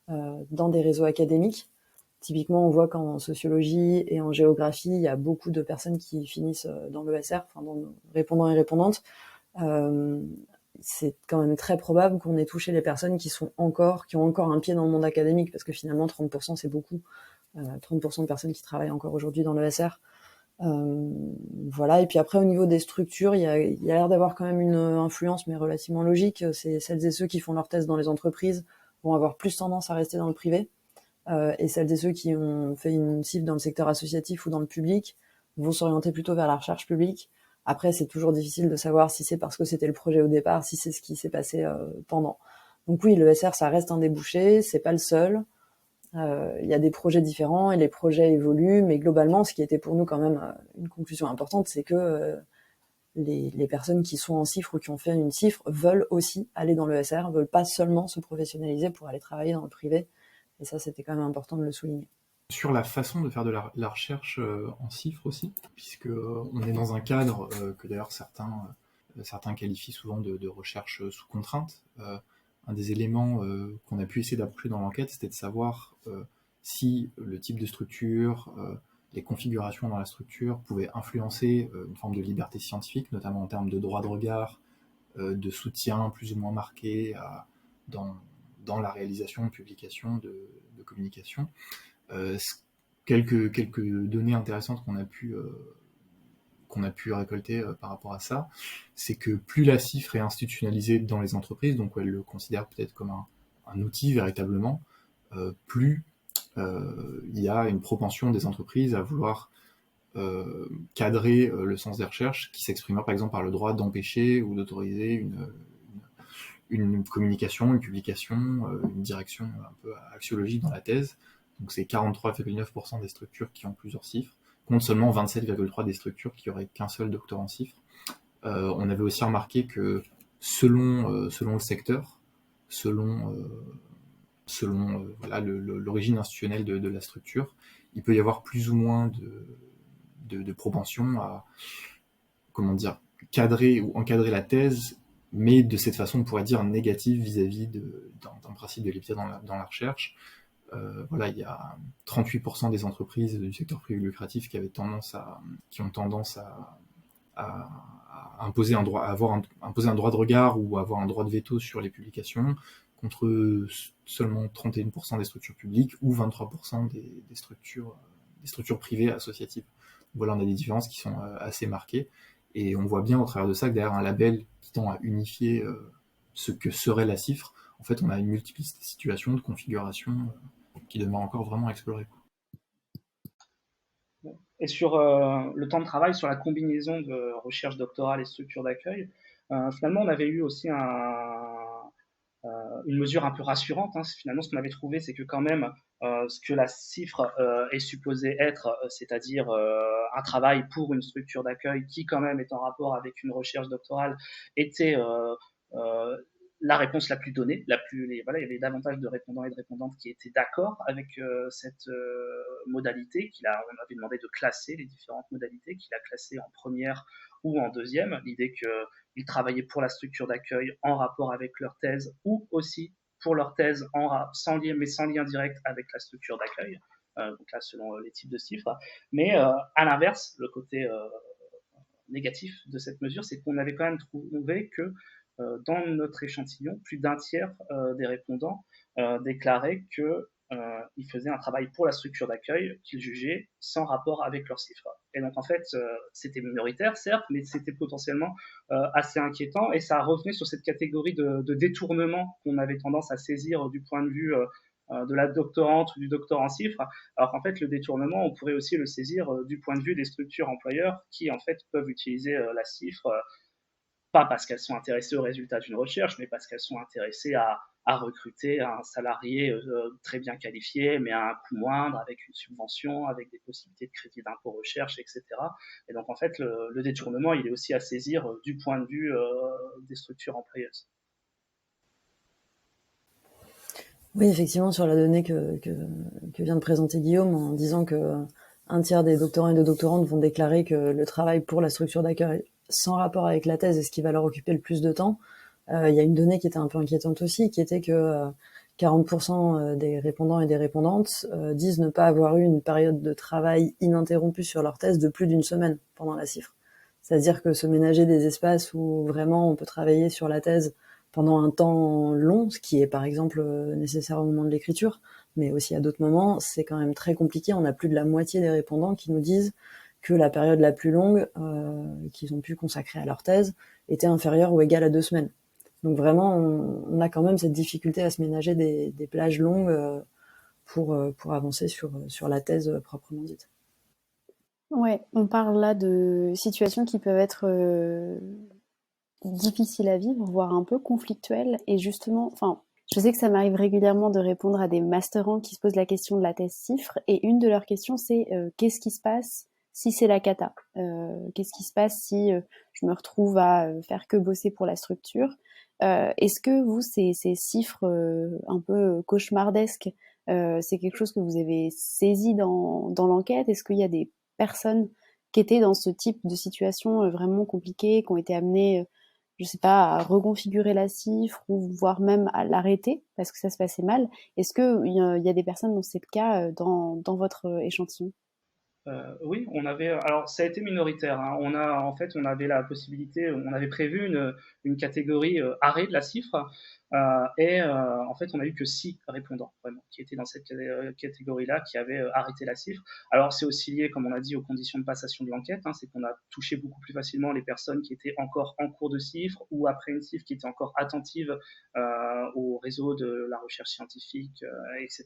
dans des réseaux académiques. Typiquement, on voit qu'en sociologie et en géographie, il y a beaucoup de personnes qui finissent dans l'ESR, enfin dans répondants et répondantes. C'est quand même très probable qu'on ait touché les personnes qui ont encore un pied dans le monde académique, parce que finalement 30% c'est beaucoup. 30% de personnes qui travaillent encore aujourd'hui dans l'ESR. Voilà. Et puis après, au niveau des structures, il y a l'air d'avoir quand même une influence, mais relativement logique. C'est celles et ceux qui font leur thèse dans les entreprises vont avoir plus tendance à rester dans le privé. Et celles et ceux qui ont fait une CIF dans le secteur associatif ou dans le public vont s'orienter plutôt vers la recherche publique. Après, c'est toujours difficile de savoir si c'est parce que c'était le projet au départ, si c'est ce qui s'est passé pendant. Donc oui, le SR, ça reste un débouché, c'est pas le seul. Il y a des projets différents et les projets évoluent, mais globalement, ce qui était pour nous quand même une conclusion importante, c'est que les personnes qui sont en CIFRE ou qui ont fait une CIFRE veulent aussi aller dans le SR, veulent pas seulement se professionnaliser pour aller travailler dans le privé. Et ça, c'était quand même important de le souligner. Sur la façon de faire de la recherche en CIFRE aussi, puisque on est dans un cadre que d'ailleurs certains qualifient souvent de recherche sous contrainte. Un des éléments qu'on a pu essayer d'approcher dans l'enquête, c'était de savoir si le type de structure, les configurations dans la structure pouvaient influencer une forme de liberté scientifique, notamment en termes de droit de regard, de soutien plus ou moins marqué dans la réalisation, publication de communication. Quelques données intéressantes qu'on a pu récolter par rapport à ça, c'est que plus la CIFRE est institutionnalisée dans les entreprises, donc elle le considère peut-être comme un outil véritablement, plus il y a une propension des entreprises à vouloir cadrer le sens des recherches, qui s'exprimera par exemple par le droit d'empêcher ou d'autoriser une communication, une publication, une direction un peu axiologique dans la thèse. Donc c'est 43,9% des structures qui ont plusieurs CIFRE, contre seulement 27,3% des structures qui n'auraient qu'un seul doctorant CIFRE. On avait aussi remarqué que selon le secteur, selon l'origine institutionnelle de la structure, il peut y avoir plus ou moins de propension à cadrer ou encadrer la thèse, mais de cette façon on pourrait dire négative vis-à-vis d'un principe de l'équité dans la recherche. Il y a 38% des entreprises du secteur privé lucratif qui ont tendance à imposer un droit, imposer un droit de regard ou avoir un droit de veto sur les publications, contre seulement 31% des structures publiques ou 23% des structures privées associatives. Voilà, on a des différences qui sont assez marquées, et on voit bien au travers de ça que derrière un label qui tend à unifier ce que serait la CIFRE, en fait on a une multiplicité de situations, de configurations qui demeurent encore vraiment à explorer. Et sur le temps de travail, sur la combinaison de recherche doctorale et structure d'accueil, finalement, on avait eu aussi une mesure un peu rassurante. Hein. Finalement, ce qu'on avait trouvé, c'est que quand même, ce que la CIFRE est supposée être, c'est-à-dire un travail pour une structure d'accueil qui quand même est en rapport avec une recherche doctorale, était la réponse la plus donnée, voilà, il y avait davantage de répondants et de répondantes qui étaient d'accord avec cette modalité. On avait demandé de classer les différentes modalités, qu'il a classées en première ou en deuxième. L'idée qu'ils travaillaient pour la structure d'accueil en rapport avec leur thèse, ou aussi pour leur thèse sans lien direct avec la structure d'accueil. Donc là, selon les types de chiffres. Mais à l'inverse, le côté négatif de cette mesure, c'est qu'on avait quand même trouvé que dans notre échantillon, plus d'un tiers des répondants déclaraient qu'ils faisaient un travail pour la structure d'accueil qu'ils jugeaient sans rapport avec leurs chiffres. Et donc en fait, c'était minoritaire, certes, mais c'était potentiellement assez inquiétant, et ça revenait sur cette catégorie de détournement qu'on avait tendance à saisir du point de vue de la doctorante ou du doctorant en chiffres, alors qu'en fait, le détournement, on pourrait aussi le saisir du point de vue des structures employeurs qui, en fait, peuvent utiliser la CIFRE, pas parce qu'elles sont intéressées au résultat d'une recherche, mais parce qu'elles sont intéressées à recruter un salarié très bien qualifié, mais à un coût moindre, avec une subvention, avec des possibilités de crédit d'impôt recherche, etc. Et donc, en fait, le détournement, il est aussi à saisir du point de vue des structures employeuses. Oui, effectivement, sur la donnée que vient de présenter Guillaume, en disant que un tiers des doctorants et de doctorantes vont déclarer que le travail pour la structure d'accueil sans rapport avec la thèse est ce qui va leur occuper le plus de temps. Il y a une donnée qui était un peu inquiétante aussi, qui était que 40% des répondants et des répondantes disent ne pas avoir eu une période de travail ininterrompue sur leur thèse de plus d'une semaine pendant la CIFRE. C'est-à-dire que se ménager des espaces où vraiment on peut travailler sur la thèse pendant un temps long, ce qui est par exemple nécessaire au moment de l'écriture, mais aussi à d'autres moments, c'est quand même très compliqué. On a plus de la moitié des répondants qui nous disent que la période la plus longue qu'ils ont pu consacrer à leur thèse était inférieure ou égale à 2 semaines. Donc vraiment, on a quand même cette difficulté à se ménager des plages longues pour avancer sur la thèse proprement dite. Ouais, on parle là de situations qui peuvent être difficiles à vivre, voire un peu conflictuelles. Et justement, enfin, je sais que ça m'arrive régulièrement de répondre à des masterants qui se posent la question de la thèse CIFRE. Et une de leurs questions, c'est qu'est-ce qui se passe si c'est la cata, qu'est-ce qui se passe si je me retrouve à faire que bosser pour la structure. Est-ce que vous, ces chiffres un peu cauchemardesques, c'est quelque chose que vous avez saisi dans l'enquête? Est-ce qu'il y a des personnes qui étaient dans ce type de situation vraiment compliquée, qui ont été amenées, je sais pas, à reconfigurer la CIFRE ou voire même à l'arrêter parce que ça se passait mal? Est-ce qu'il y a des personnes dont c'est le cas dans votre échantillon? Oui, on avait. Alors, ça a été minoritaire. Hein. On avait la possibilité. On avait prévu une catégorie arrêt de la CIFRE, en fait, on a eu que 6 répondants vraiment qui étaient dans cette catégorie-là, qui avaient arrêté la CIFRE. Alors, c'est aussi lié, comme on a dit, aux conditions de passation de l'enquête. Hein, c'est qu'on a touché beaucoup plus facilement les personnes qui étaient encore en cours de CIFRE ou après une CIFRE qui était encore attentive au réseau de la recherche scientifique, etc.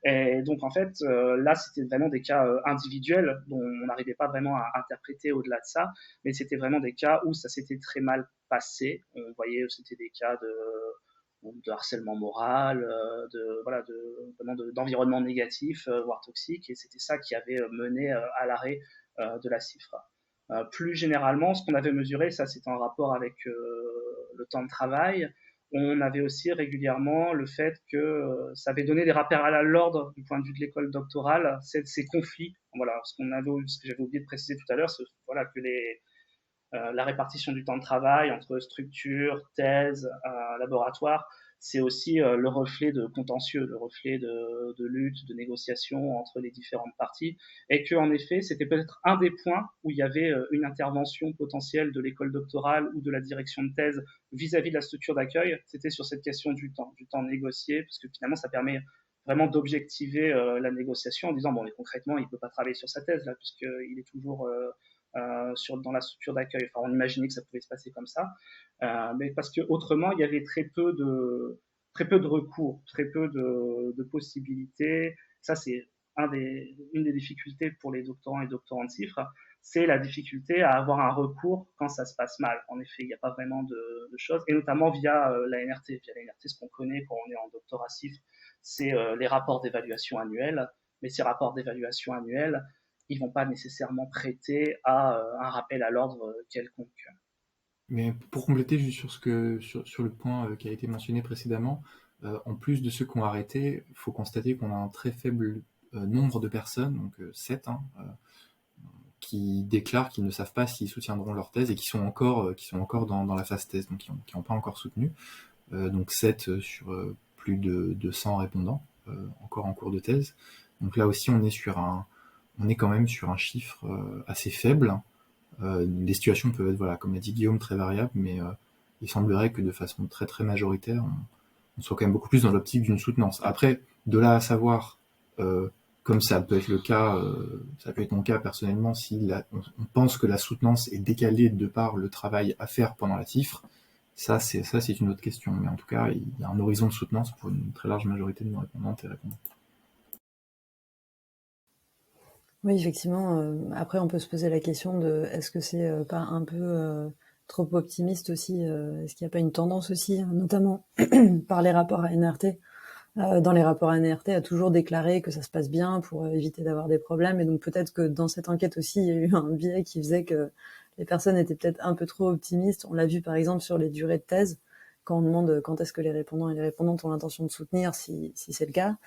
Et donc, en fait, là, c'était vraiment des cas individuels dont on n'arrivait pas vraiment à interpréter au-delà de ça, mais c'était vraiment des cas où ça s'était très mal passé. On voyait, c'était des cas de harcèlement moral, d'environnement négatif, voire toxique, et c'était ça qui avait mené à l'arrêt de la CIFRE. Plus généralement, ce qu'on avait mesuré, ça c'était en rapport avec le temps de travail. On avait aussi régulièrement le fait que ça avait donné des rappels à l'ordre du point de vue de l'école doctorale, ces conflits. Voilà, ce que j'avais oublié de préciser tout à l'heure, c'est voilà, que la répartition du temps de travail entre structure, thèse, laboratoire, c'est aussi le reflet de contentieux, le reflet de lutte, de négociation entre les différentes parties, et que en effet, c'était peut-être un des points où il y avait une intervention potentielle de l'école doctorale ou de la direction de thèse vis-à-vis de la structure d'accueil. C'était sur cette question du temps négocié, parce que finalement, ça permet vraiment d'objectiver la négociation en disant bon, mais concrètement, il peut pas travailler sur sa thèse là, puisqu'il est toujours dans la structure d'accueil. Enfin, on imaginait que ça pouvait se passer comme ça, mais parce que autrement, il y avait très peu de recours, très peu de possibilités. Ça, c'est une des difficultés pour les doctorants et doctorantes CIFRE, c'est la difficulté à avoir un recours quand ça se passe mal. En effet, il n'y a pas vraiment de choses, et notamment via la NRT. Via la NRT, ce qu'on connaît quand on est en doctorat CIFRE, c'est les rapports d'évaluation annuels, mais ces rapports d'évaluation annuels, ils vont pas nécessairement prêter à un rappel à l'ordre quelconque. Mais pour compléter juste sur le point qui a été mentionné précédemment, en plus de ceux qui ont arrêté, il faut constater qu'on a un très faible nombre de personnes, donc 7, qui déclarent qu'ils ne savent pas s'ils soutiendront leur thèse et qui sont encore dans la phase thèse, donc qui n'ont pas encore soutenu. Donc 7 sur plus de 100 répondants, encore en cours de thèse. Donc là aussi, on est quand même sur un chiffre assez faible. Les situations peuvent être, voilà, comme l'a dit Guillaume, très variables, mais il semblerait que de façon très très majoritaire, on soit quand même beaucoup plus dans l'optique d'une soutenance. Après, de là à savoir, comme ça peut être le cas, ça peut être mon cas personnellement, si on pense que la soutenance est décalée de par le travail à faire pendant la CIFRE, ça c'est une autre question. Mais en tout cas, il y a un horizon de soutenance pour une très large majorité de nos répondantes et répondants. Oui, effectivement. Après, on peut se poser la question de est-ce que c'est pas un peu trop optimiste aussi, est-ce qu'il n'y a pas une tendance aussi, notamment par les rapports à NRT, dans les rapports à NRT, a toujours déclaré que ça se passe bien pour éviter d'avoir des problèmes, et donc peut-être que dans cette enquête aussi, il y a eu un biais qui faisait que les personnes étaient peut-être un peu trop optimistes. On l'a vu par exemple sur les durées de thèse, quand on demande quand est-ce que les répondants et les répondantes ont l'intention de soutenir, si c'est le cas.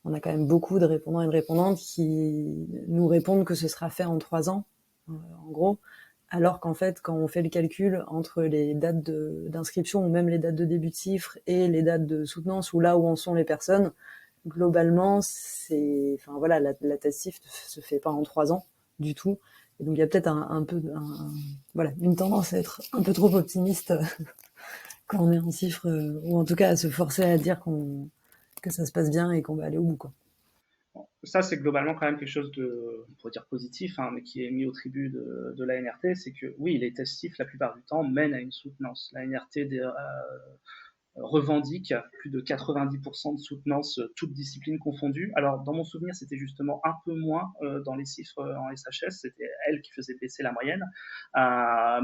On a quand même beaucoup de répondants et de répondantes qui nous répondent que ce sera fait en 3 ans, en gros, alors qu'en fait, quand on fait le calcul entre les dates d'inscription ou même les dates de début de CIFRE et les dates de soutenance, ou là où en sont les personnes, globalement, la thèse CIFRE ne se fait pas en 3 ans du tout. Et donc il y a peut-être une tendance à être un peu trop optimiste quand on est en CIFRE, ou en tout cas à se forcer à dire que ça se passe bien et qu'on va aller au bout, quoi. Ça, c'est globalement quand même quelque chose on pourrait dire positif, mais qui est mis au tribut de la NRT, c'est que oui, les tests CIFRE, la plupart du temps, mènent à une soutenance. La NRT revendique plus de 90% de soutenance, toutes disciplines confondues. Alors, dans mon souvenir, c'était justement un peu moins dans les CIFRE en SHS, c'était elle qui faisait baisser la moyenne.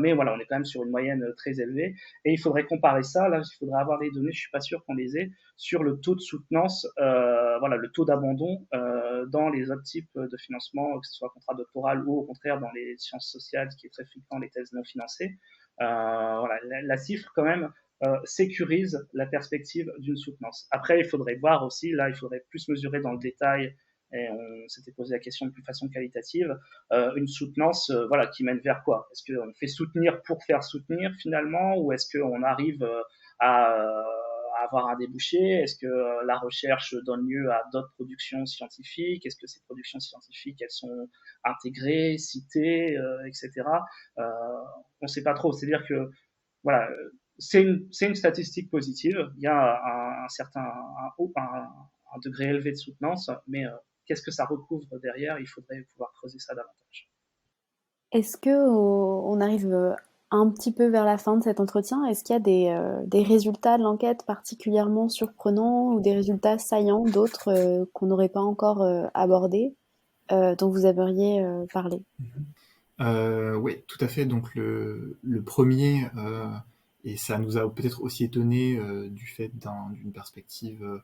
Mais voilà, on est quand même sur une moyenne très élevée. Et il faudrait comparer ça, là, il faudrait avoir les données, je suis pas sûr qu'on les ait, sur le taux de soutenance, le taux d'abandon dans les autres types de financement, que ce soit contrat doctoral ou au contraire dans les sciences sociales, qui est très fréquent, les thèses non financées. La CIFRE, quand même, sécurise la perspective d'une soutenance. Après, il faudrait voir aussi, là, il faudrait plus mesurer dans le détail, et on s'était posé la question de plus façon qualitative, une soutenance qui mène vers quoi? Est-ce qu'on fait soutenir pour faire soutenir finalement, ou est-ce qu'on arrive à avoir un débouché? Est-ce que la recherche donne lieu à d'autres productions scientifiques? Est-ce que ces productions scientifiques, elles sont intégrées, citées, etc. On ne sait pas trop. C'est-à-dire que voilà, c'est une statistique positive. Il y a un degré élevé de soutenance, mais qu'est-ce que ça recouvre derrière? Il faudrait pouvoir creuser ça davantage. Est-ce que on arrive un petit peu vers la fin de cet entretien? Est-ce qu'il y a des résultats de l'enquête particulièrement surprenants ou des résultats saillants, d'autres qu'on n'aurait pas encore abordés, dont vous aimeriez parler? Oui, tout à fait. Donc le premier, et ça nous a peut-être aussi étonné du fait d'une perspective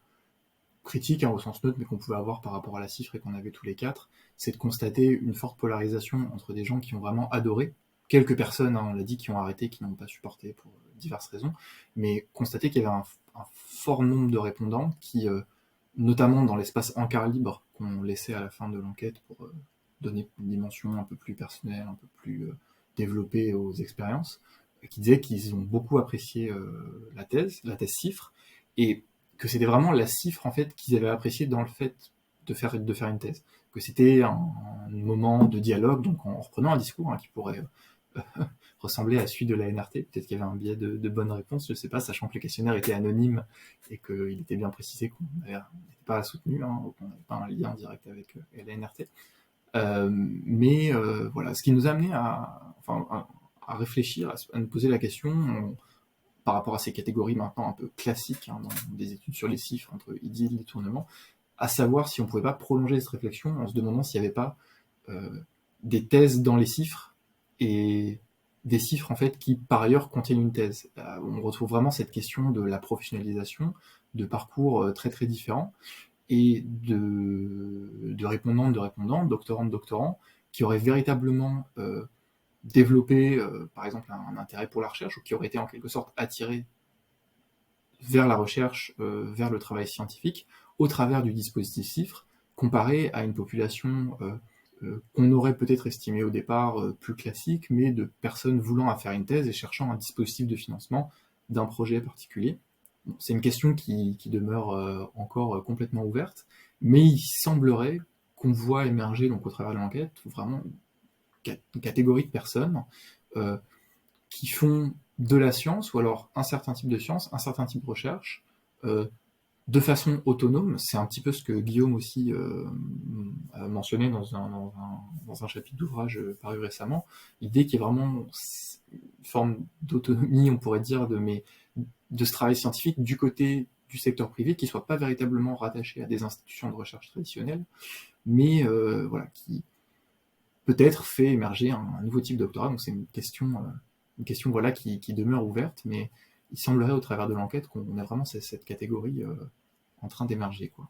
critique, au sens neutre, mais qu'on pouvait avoir par rapport à la CIFRE et qu'on avait tous les 4, c'est de constater une forte polarisation entre des gens qui ont vraiment adoré, quelques personnes, on l'a dit, qui ont arrêté, qui n'ont pas supporté pour diverses raisons, mais constater qu'il y avait un fort nombre de répondants qui, notamment dans l'espace encart libre qu'on laissait à la fin de l'enquête pour donner une dimension un peu plus personnelle, un peu plus développée aux expériences, qui disaient qu'ils ont beaucoup apprécié la thèse CIFRE, et que c'était vraiment la CIFRE en fait qu'ils avaient apprécié dans le fait de faire une thèse, que c'était un moment de dialogue, donc en reprenant un discours qui pourrait ressembler à celui de la NRT, peut-être qu'il y avait un biais de bonne réponse, je sais pas, sachant que le questionnaire était anonyme et qu'il était bien précisé qu'on n'était pas soutenu, qu'on n'avait pas un lien direct avec la NRT. Mais voilà, ce qui nous a amené à réfléchir, à nous poser la question par rapport à ces catégories maintenant un peu classiques dans des études sur les CIFRE, entre idylle, détournement, à savoir si on pouvait pas prolonger cette réflexion en se demandant s'il n'y avait pas des thèses dans les CIFRE et des CIFRE en fait qui par ailleurs contiennent une thèse. On retrouve vraiment cette question de la professionnalisation, de parcours très très différents et de répondantes, doctorants, qui auraient véritablement développé par exemple un intérêt pour la recherche ou qui auraient été en quelque sorte attirés vers la recherche, vers le travail scientifique, au travers du dispositif CIFRE, comparé à une population qu'on aurait peut-être estimée au départ plus classique, mais de personnes voulant faire une thèse et cherchant un dispositif de financement d'un projet particulier. Bon, c'est une question qui demeure encore complètement ouverte, mais il semblerait qu'on voit émerger, donc au travers de l'enquête, vraiment une catégorie de personnes qui font de la science, ou alors un certain type de science, un certain type de recherche, de façon autonome. C'est un petit peu ce que Guillaume aussi a mentionné dans un chapitre d'ouvrage paru récemment, l'idée qu'il y ait vraiment une forme d'autonomie, on pourrait dire, de ce travail scientifique du côté du secteur privé, qui ne soit pas véritablement rattaché à des institutions de recherche traditionnelles, mais voilà, qui peut-être fait émerger un nouveau type de doctorat. Donc c'est une question voilà, qui demeure ouverte, mais il semblerait au travers de l'enquête qu'on a vraiment cette catégorie en train d'émerger, quoi.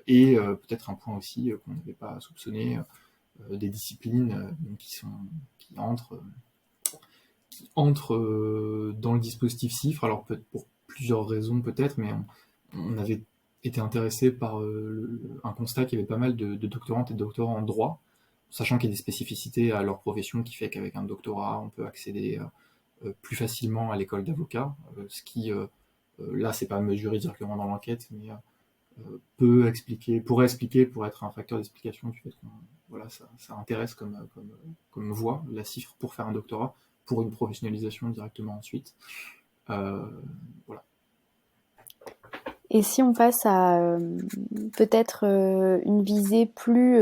Et peut-être un point aussi qu'on n'avait pas soupçonné, des disciplines qui entrent dans le dispositif CIFRE, alors pour plusieurs raisons peut-être, mais on avait été intéressé par un constat qu'il y avait pas mal de doctorantes et de doctorants en droit, sachant qu'il y a des spécificités à leur profession qui fait qu'avec un doctorat, on peut accéder plus facilement à l'école d'avocat, ce qui, là, c'est pas mesuré directement dans l'enquête, mais pourrait être un facteur d'explication du fait que voilà, ça intéresse comme voie, la CIFRE, pour faire un doctorat, pour une professionnalisation directement ensuite. Voilà. Et si on passe à peut-être une visée plus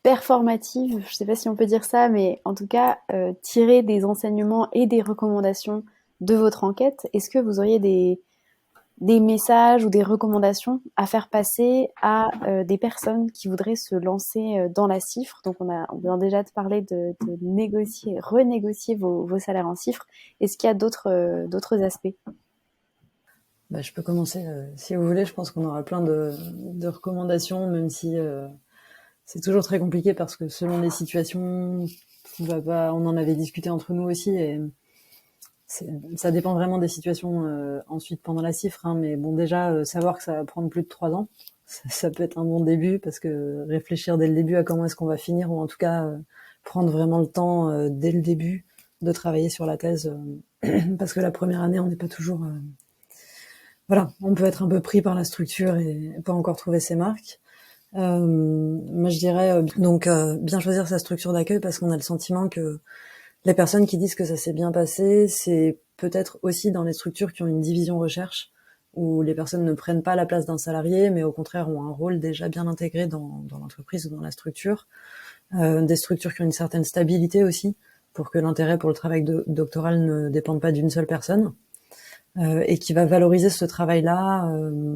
performative, je ne sais pas si on peut dire ça, mais en tout cas tirer des enseignements et des recommandations de votre enquête, est-ce que vous auriez des messages ou des recommandations à faire passer à des personnes qui voudraient se lancer dans la CIFRE? Donc on vient déjà de parler de renégocier vos salaires en CIFRE. Est-ce qu'il y a d'autres aspects? Je peux commencer si vous voulez. Je pense qu'on aura plein de recommandations, même si c'est toujours très compliqué parce que selon les situations, on en avait discuté entre nous aussi, et ça dépend vraiment des situations ensuite pendant la CIFRE, hein, mais bon, déjà savoir que ça va prendre plus de 3 ans, ça peut être un bon début, parce que réfléchir dès le début à comment est-ce qu'on va finir, ou en tout cas prendre vraiment le temps dès le début de travailler sur la thèse, parce que la première année on n'est pas toujours voilà, on peut être un peu pris par la structure et pas encore trouver ses marques. Moi, je dirais donc bien choisir sa structure d'accueil, parce qu'on a le sentiment que les personnes qui disent que ça s'est bien passé, c'est peut-être aussi dans les structures qui ont une division recherche, où les personnes ne prennent pas la place d'un salarié, mais au contraire ont un rôle déjà bien intégré dans l'entreprise ou dans la structure. Des structures qui ont une certaine stabilité aussi, pour que l'intérêt pour le travail doctoral ne dépende pas d'une seule personne. Et qui va valoriser ce travail-là.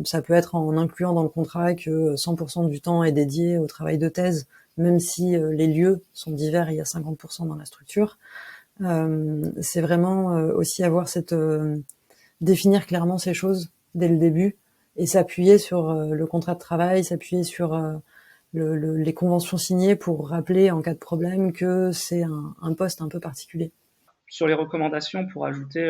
Ça peut être en incluant dans le contrat que 100% du temps est dédié au travail de thèse, même si les lieux sont divers et il y a 50% dans la structure. C'est vraiment aussi avoir définir clairement ces choses dès le début, et s'appuyer sur le contrat de travail, s'appuyer sur les conventions signées pour rappeler en cas de problème que c'est un poste un peu particulier. Sur les recommandations, pour ajouter,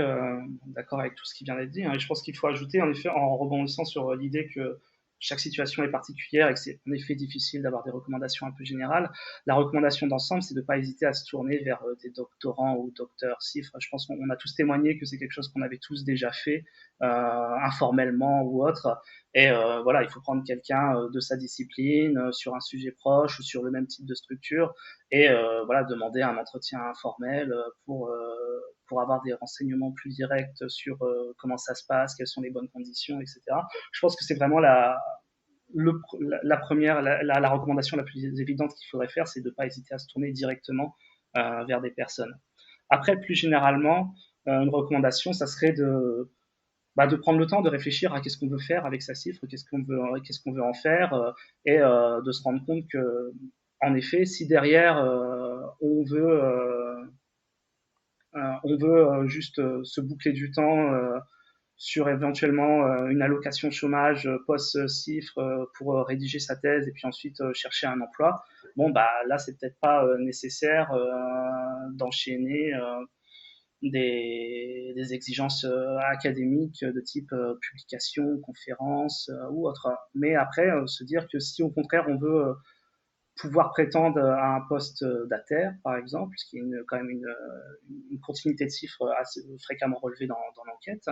d'accord avec tout ce qui vient d'être dit, hein, et je pense qu'il faut ajouter, en effet, en rebondissant sur l'idée que chaque situation est particulière et que c'est en effet difficile d'avoir des recommandations un peu générales. La recommandation d'ensemble, c'est de ne pas hésiter à se tourner vers des doctorants ou docteurs CIFRE. Je pense qu'on a tous témoigné que c'est quelque chose qu'on avait tous déjà fait, informellement ou autre. Et voilà, il faut prendre quelqu'un de sa discipline, sur un sujet proche ou sur le même type de structure, et voilà, demander un entretien informel pour avoir des renseignements plus directs sur comment ça se passe, quelles sont les bonnes conditions, etc. Je pense que c'est vraiment la recommandation la plus évidente qu'il faudrait faire, c'est de ne pas hésiter à se tourner directement vers des personnes. Après, plus généralement, une recommandation, ça serait de prendre le temps de réfléchir à qu'est-ce qu'on veut faire avec sa cifre, qu'est-ce qu'on veut en faire, et de se rendre compte que, en effet, si derrière on veut juste se boucler du temps sur éventuellement une allocation chômage post-cifre pour rédiger sa thèse et puis ensuite chercher un emploi, bon, là, c'est peut-être pas nécessaire d'enchaîner des exigences académiques de type publication, conférence ou autre. Mais après, se dire que si au contraire on veut pouvoir prétendre à un poste d'ATER, par exemple, ce qui est quand même une continuité de chiffres assez fréquemment relevée dans l'enquête,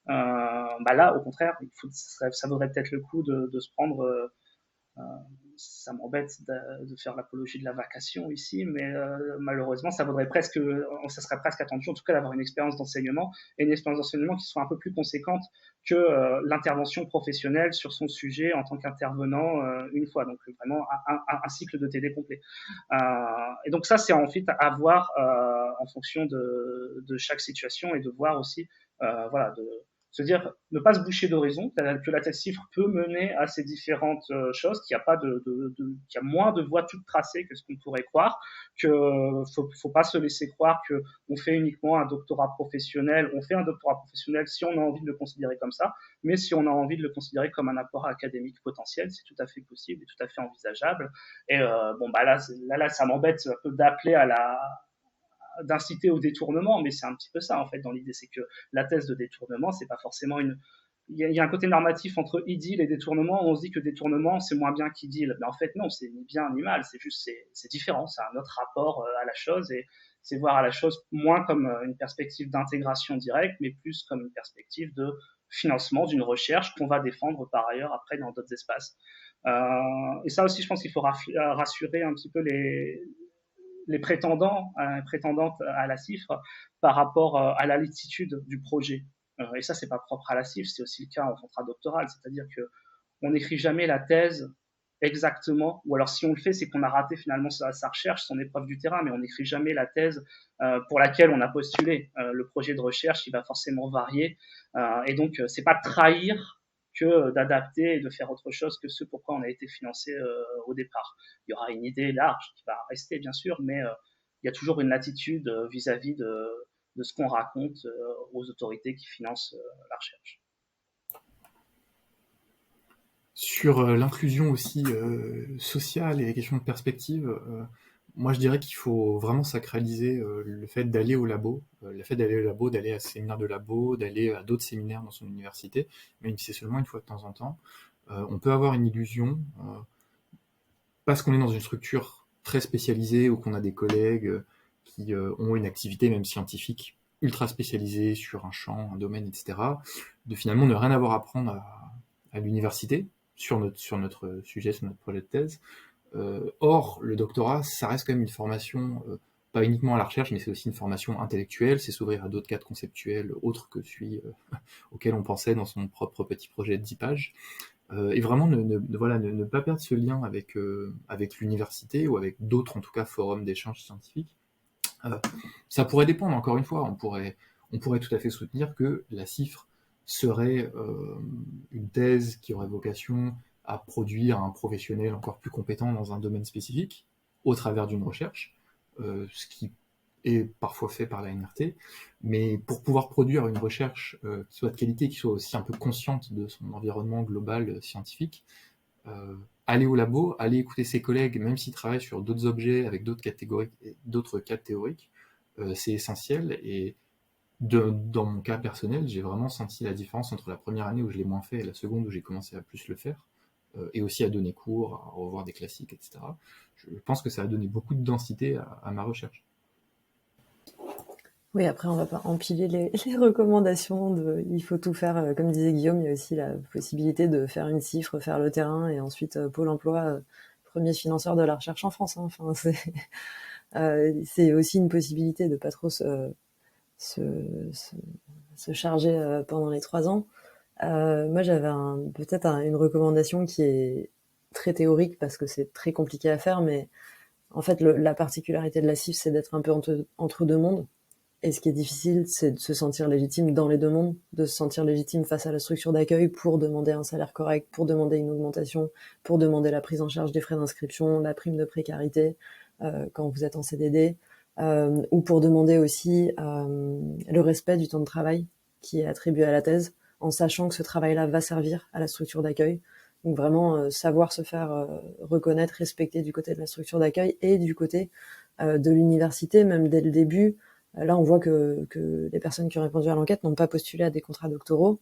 là, au contraire, ça vaudrait peut-être le coup de se prendre euh, ça m'embête de faire l'apologie de la vacation ici, mais malheureusement, ça serait presque attendu, en tout cas, d'avoir une expérience d'enseignement et une expérience d'enseignement qui soit un peu plus conséquente que l'intervention professionnelle sur son sujet en tant qu'intervenant une fois. Donc vraiment un cycle de TD complet. Et donc ça, c'est ensuite à voir en fonction de chaque situation et de voir aussi, voilà, de se dire, ne pas se boucher d'horizon, que la thèse chiffre peut mener à ces différentes choses, qu'il y a pas qu'il y a moins de voies toutes tracées que ce qu'on pourrait croire, que faut pas se laisser croire que on fait uniquement un doctorat professionnel. On fait un doctorat professionnel si on a envie de le considérer comme ça, mais si on a envie de le considérer comme un apport académique potentiel, c'est tout à fait possible et tout à fait envisageable. Et là, ça m'embête un peu d'appeler d'inciter au détournement, mais c'est un petit peu ça en fait dans l'idée, c'est que la thèse de détournement, c'est pas forcément il y a un côté normatif entre idylle et détournement, on se dit que détournement c'est moins bien qu'idylle, mais en fait non, c'est ni bien ni mal, c'est juste c'est différent, c'est un autre rapport à la chose, et c'est voir à la chose moins comme une perspective d'intégration directe, mais plus comme une perspective de financement d'une recherche qu'on va défendre par ailleurs après dans d'autres espaces. Et ça aussi, je pense qu'il faut rassurer un petit peu les prétendantes à la cifre par rapport à la latitude du projet. Et ça, c'est pas propre à la cifre, c'est aussi le cas en contrat doctoral, c'est-à-dire que on n'écrit jamais la thèse exactement, ou alors si on le fait, c'est qu'on a raté finalement sa recherche, son épreuve du terrain, mais on n'écrit jamais la thèse pour laquelle on a postulé. Le projet de recherche, il va forcément varier, et donc c'est pas trahir que d'adapter et de faire autre chose que ce pourquoi on a été financé au départ. Il y aura une idée large qui va rester, bien sûr, mais il y a toujours une latitude vis-à-vis de ce qu'on raconte aux autorités qui financent la recherche. Sur l'inclusion aussi sociale et les questions de perspective, moi je dirais qu'il faut vraiment sacraliser le fait d'aller au labo, d'aller à ce séminaire de labo, d'aller à d'autres séminaires dans son université, même si c'est seulement une fois de temps en temps. On peut avoir une illusion, parce qu'on est dans une structure très spécialisée ou qu'on a des collègues qui ont une activité même scientifique ultra spécialisée sur un champ, un domaine, etc., de finalement ne rien avoir à apprendre à l'université, sur notre sujet, sur notre projet de thèse. Or, le doctorat, ça reste quand même une formation, pas uniquement à la recherche, mais c'est aussi une formation intellectuelle, c'est s'ouvrir à d'autres cadres conceptuels autres que celui auquel on pensait dans son propre petit projet de 10 pages. Et vraiment ne pas perdre ce lien avec l'université ou avec d'autres, en tout cas, forums d'échange scientifique. Ça pourrait dépendre, encore une fois, on pourrait tout à fait soutenir que la cifre serait une thèse qui aurait vocation à produire un professionnel encore plus compétent dans un domaine spécifique, au travers d'une recherche, ce qui est parfois fait par la NRT, mais pour pouvoir produire une recherche qui soit de qualité, qui soit aussi un peu consciente de son environnement global scientifique, aller au labo, aller écouter ses collègues, même s'ils travaillent sur d'autres objets, avec d'autres cas théoriques, c'est essentiel. Et dans mon cas personnel, j'ai vraiment senti la différence entre la première année où je l'ai moins fait et la seconde où j'ai commencé à plus le faire, et aussi à donner cours, à revoir des classiques, etc. Je pense que ça a donné beaucoup de densité à ma recherche. Oui, après, on va pas empiler les recommandations il faut tout faire. Comme disait Guillaume, il y a aussi la possibilité de faire une cifre, faire le terrain, et ensuite Pôle emploi, premier financeur de la recherche en France. Hein. Enfin, c'est aussi une possibilité de pas trop se charger pendant les 3 ans. Moi, j'avais peut-être une recommandation qui est très théorique parce que c'est très compliqué à faire, mais en fait, la particularité de la CIF, c'est d'être un peu entre deux mondes. Et ce qui est difficile, c'est de se sentir légitime dans les deux mondes, de se sentir légitime face à la structure d'accueil pour demander un salaire correct, pour demander une augmentation, pour demander la prise en charge des frais d'inscription, la prime de précarité quand vous êtes en CDD, ou pour demander aussi le respect du temps de travail qui est attribué à la thèse, en sachant que ce travail-là va servir à la structure d'accueil. Donc vraiment savoir se faire reconnaître, respecter du côté de la structure d'accueil et du côté de l'université, même dès le début. Là, on voit que les personnes qui ont répondu à l'enquête n'ont pas postulé à des contrats doctoraux.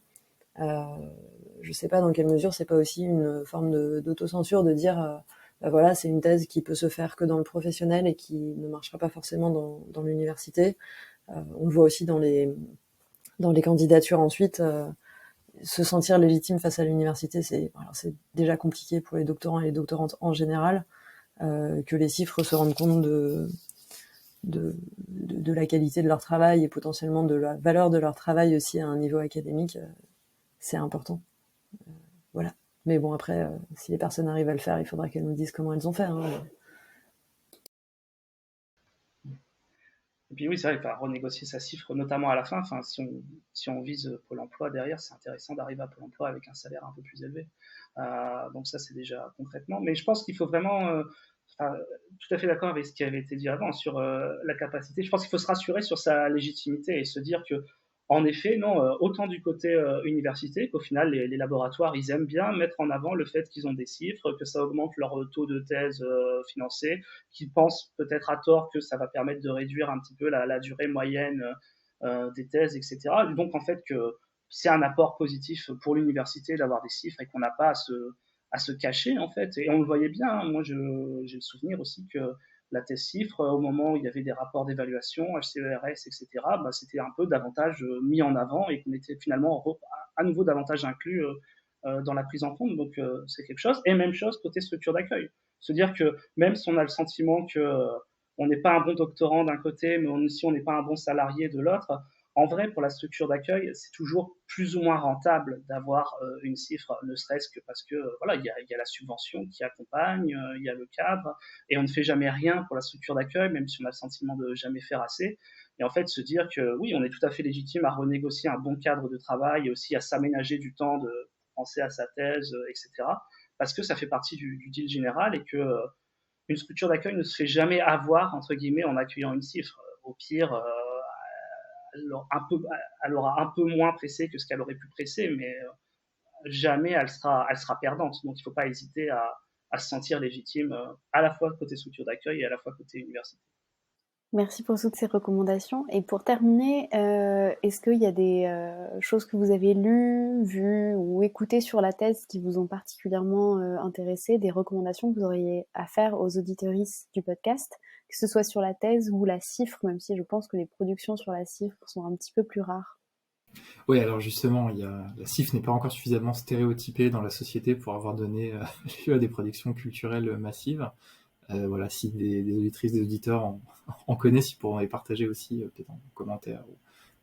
Je sais pas dans quelle mesure c'est pas aussi une forme d'autocensure de dire bah voilà, c'est une thèse qui peut se faire que dans le professionnel et qui ne marchera pas forcément dans l'université. On le voit aussi dans les candidatures ensuite. Se sentir légitime face à l'université, c'est déjà compliqué pour les doctorants et les doctorantes en général. Que les CIFRE se rendent compte de la qualité de leur travail et potentiellement de la valeur de leur travail aussi à un niveau académique, c'est important. Voilà. Mais bon, après, si les personnes arrivent à le faire, il faudra qu'elles nous disent comment elles ont fait. Hein. Et puis oui, c'est vrai, il faut renégocier sa CIFRE, notamment à la fin. Enfin, si on vise Pôle emploi derrière, c'est intéressant d'arriver à Pôle emploi avec un salaire un peu plus élevé. Donc ça, c'est déjà concrètement. Mais je pense qu'il faut vraiment... tout à fait d'accord avec ce qui avait été dit avant sur la capacité. Je pense qu'il faut se rassurer sur sa légitimité et se dire que, en effet, non, autant du côté université, qu'au final, les laboratoires, ils aiment bien mettre en avant le fait qu'ils ont des chiffres, que ça augmente leur taux de thèse financé, qu'ils pensent peut-être à tort que ça va permettre de réduire un petit peu la durée moyenne des thèses, etc. Donc, en fait, que c'est un apport positif pour l'université d'avoir des chiffres et qu'on n'a pas à se cacher, en fait. Et on le voyait bien. Hein. Moi, j'ai le souvenir aussi que la thèse CIFRE, au moment où il y avait des rapports d'évaluation, HCERS, etc., bah, c'était un peu davantage mis en avant et qu'on était finalement à nouveau davantage inclus dans la prise en compte. Donc, c'est quelque chose. Et même chose côté structure d'accueil. Se dire que même si on a le sentiment que on n'est pas un bon doctorant d'un côté, mais si on n'est pas un bon salarié de l'autre, en vrai, pour la structure d'accueil, c'est toujours plus ou moins rentable d'avoir une CIFRE, ne serait-ce que parce que voilà, il y a la subvention qui accompagne, il y a le cadre, et on ne fait jamais rien pour la structure d'accueil, même si on a le sentiment de jamais faire assez. Et en fait, se dire que oui, on est tout à fait légitime à renégocier un bon cadre de travail et aussi à s'aménager du temps de penser à sa thèse, etc. Parce que ça fait partie du deal général et que une structure d'accueil ne se fait jamais avoir, entre guillemets, en accueillant une CIFRE. Au pire, elle aura un peu moins pressé que ce qu'elle aurait pu presser, mais jamais elle sera perdante. Donc il ne faut pas hésiter à se sentir légitime à la fois côté structure d'accueil et à la fois côté université. Merci pour toutes ces recommandations. Et pour terminer, est-ce qu'il y a des choses que vous avez lues, vues ou écoutées sur la thèse qui vous ont particulièrement intéressé, des recommandations que vous auriez à faire aux auditeuristes du podcast, que ce soit sur la thèse ou la CIFRE, même si je pense que les productions sur la CIFRE sont un petit peu plus rares. Oui, alors justement, la CIFRE n'est pas encore suffisamment stéréotypée dans la société pour avoir donné lieu à des productions culturelles massives. Voilà, si des auditrices, des auditeurs en connaissent, ils pourront les partager aussi, peut-être en commentaire ou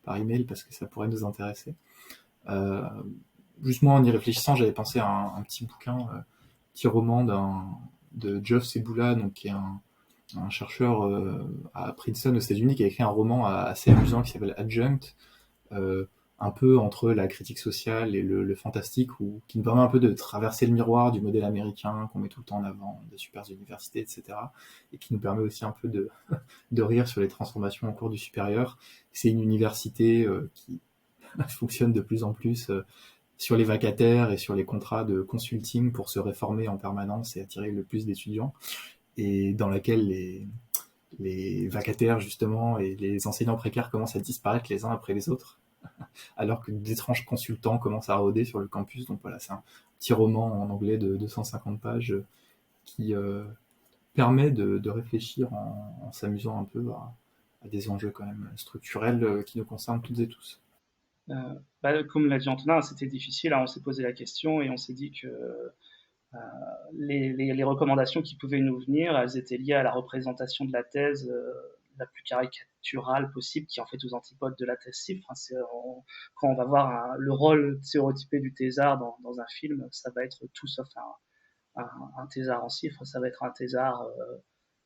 par email, parce que ça pourrait nous intéresser. Juste moi, en y réfléchissant, j'avais pensé à un petit bouquin, petit roman de Geoff Seboula, donc qui est un chercheur à Princeton aux États-Unis, qui a écrit un roman assez amusant qui s'appelle Adjunct, un peu entre la critique sociale et le fantastique, qui nous permet un peu de traverser le miroir du modèle américain qu'on met tout le temps en avant, des super universités, etc. Et qui nous permet aussi un peu de rire sur les transformations en cours du supérieur. C'est une université qui fonctionne de plus en plus sur les vacataires et sur les contrats de consulting pour se réformer en permanence et attirer le plus d'étudiants, et dans laquelle les vacataires, justement, et les enseignants précaires commencent à disparaître les uns après les autres, alors que d'étranges consultants commencent à rôder sur le campus. Donc voilà, c'est un petit roman en anglais de 250 pages qui permet de réfléchir en s'amusant un peu à des enjeux quand même structurels qui nous concernent toutes et tous. Comme l'a dit Antonin, c'était difficile, hein, on s'est posé la question et on s'est dit que les recommandations qui pouvaient nous venir, elles étaient liées à la représentation de la thèse la plus caricaturale possible, qui est en fait aux antipodes de la thèse CIFRE. Quand on va voir le rôle stéréotypé du thésard dans un film, ça va être tout sauf un thésard en CIFRE, ça va être un thésard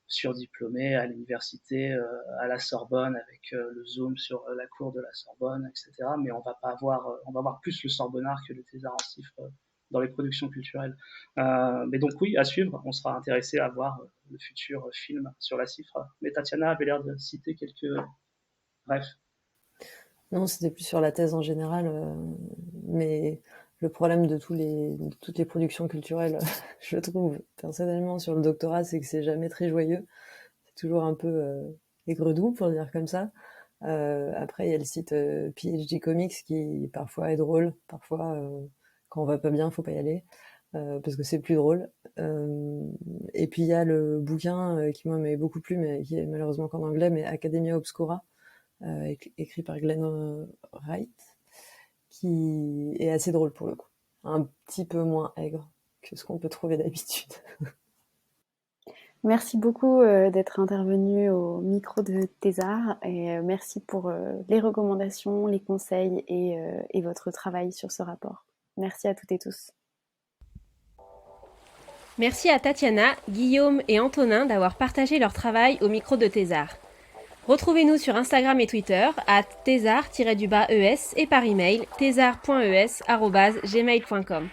surdiplômés à l'université, à la Sorbonne, avec le zoom sur la cour de la Sorbonne, etc. Mais on va avoir plus le Sorbonnard que le thésard en cifre dans les productions culturelles. Mais donc oui, à suivre, on sera intéressé à voir le futur film sur la cifre. Mais Tatiana avait l'air de citer quelques... Bref. Non, c'était plus sur la thèse en général, mais le problème de toutes les productions culturelles, je trouve personnellement sur le doctorat, c'est que c'est jamais très joyeux. C'est toujours un peu aigre-doux, pour le dire comme ça. Après, il y a le site PhD Comics qui parfois est drôle, parfois quand on va pas bien, faut pas y aller parce que c'est plus drôle. Et puis il y a le bouquin qui moi m'avait beaucoup plu, mais qui est malheureusement qu'en anglais, mais Academia Obscura, écrit par Glenn Wright, qui est assez drôle pour le coup, un petit peu moins aigre que ce qu'on peut trouver d'habitude. Merci beaucoup d'être intervenu au micro de Thésard et merci pour les recommandations, les conseils et votre travail sur ce rapport. Merci à toutes et tous. Merci à Tatiana, Guillaume et Antonin d'avoir partagé leur travail au micro de Thésard. Retrouvez-nous sur Instagram et Twitter @thésard_es et par email thésard.es@gmail.com.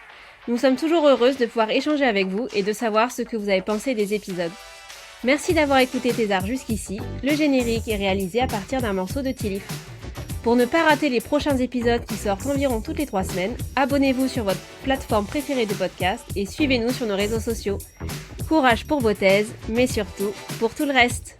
Nous sommes toujours heureuses de pouvoir échanger avec vous et de savoir ce que vous avez pensé des épisodes. Merci d'avoir écouté Thésard jusqu'ici. Le générique est réalisé à partir d'un morceau de Tilif. Pour ne pas rater les prochains épisodes qui sortent environ toutes les 3 semaines, abonnez-vous sur votre plateforme préférée de podcast et suivez-nous sur nos réseaux sociaux. Courage pour vos thèses, mais surtout pour tout le reste.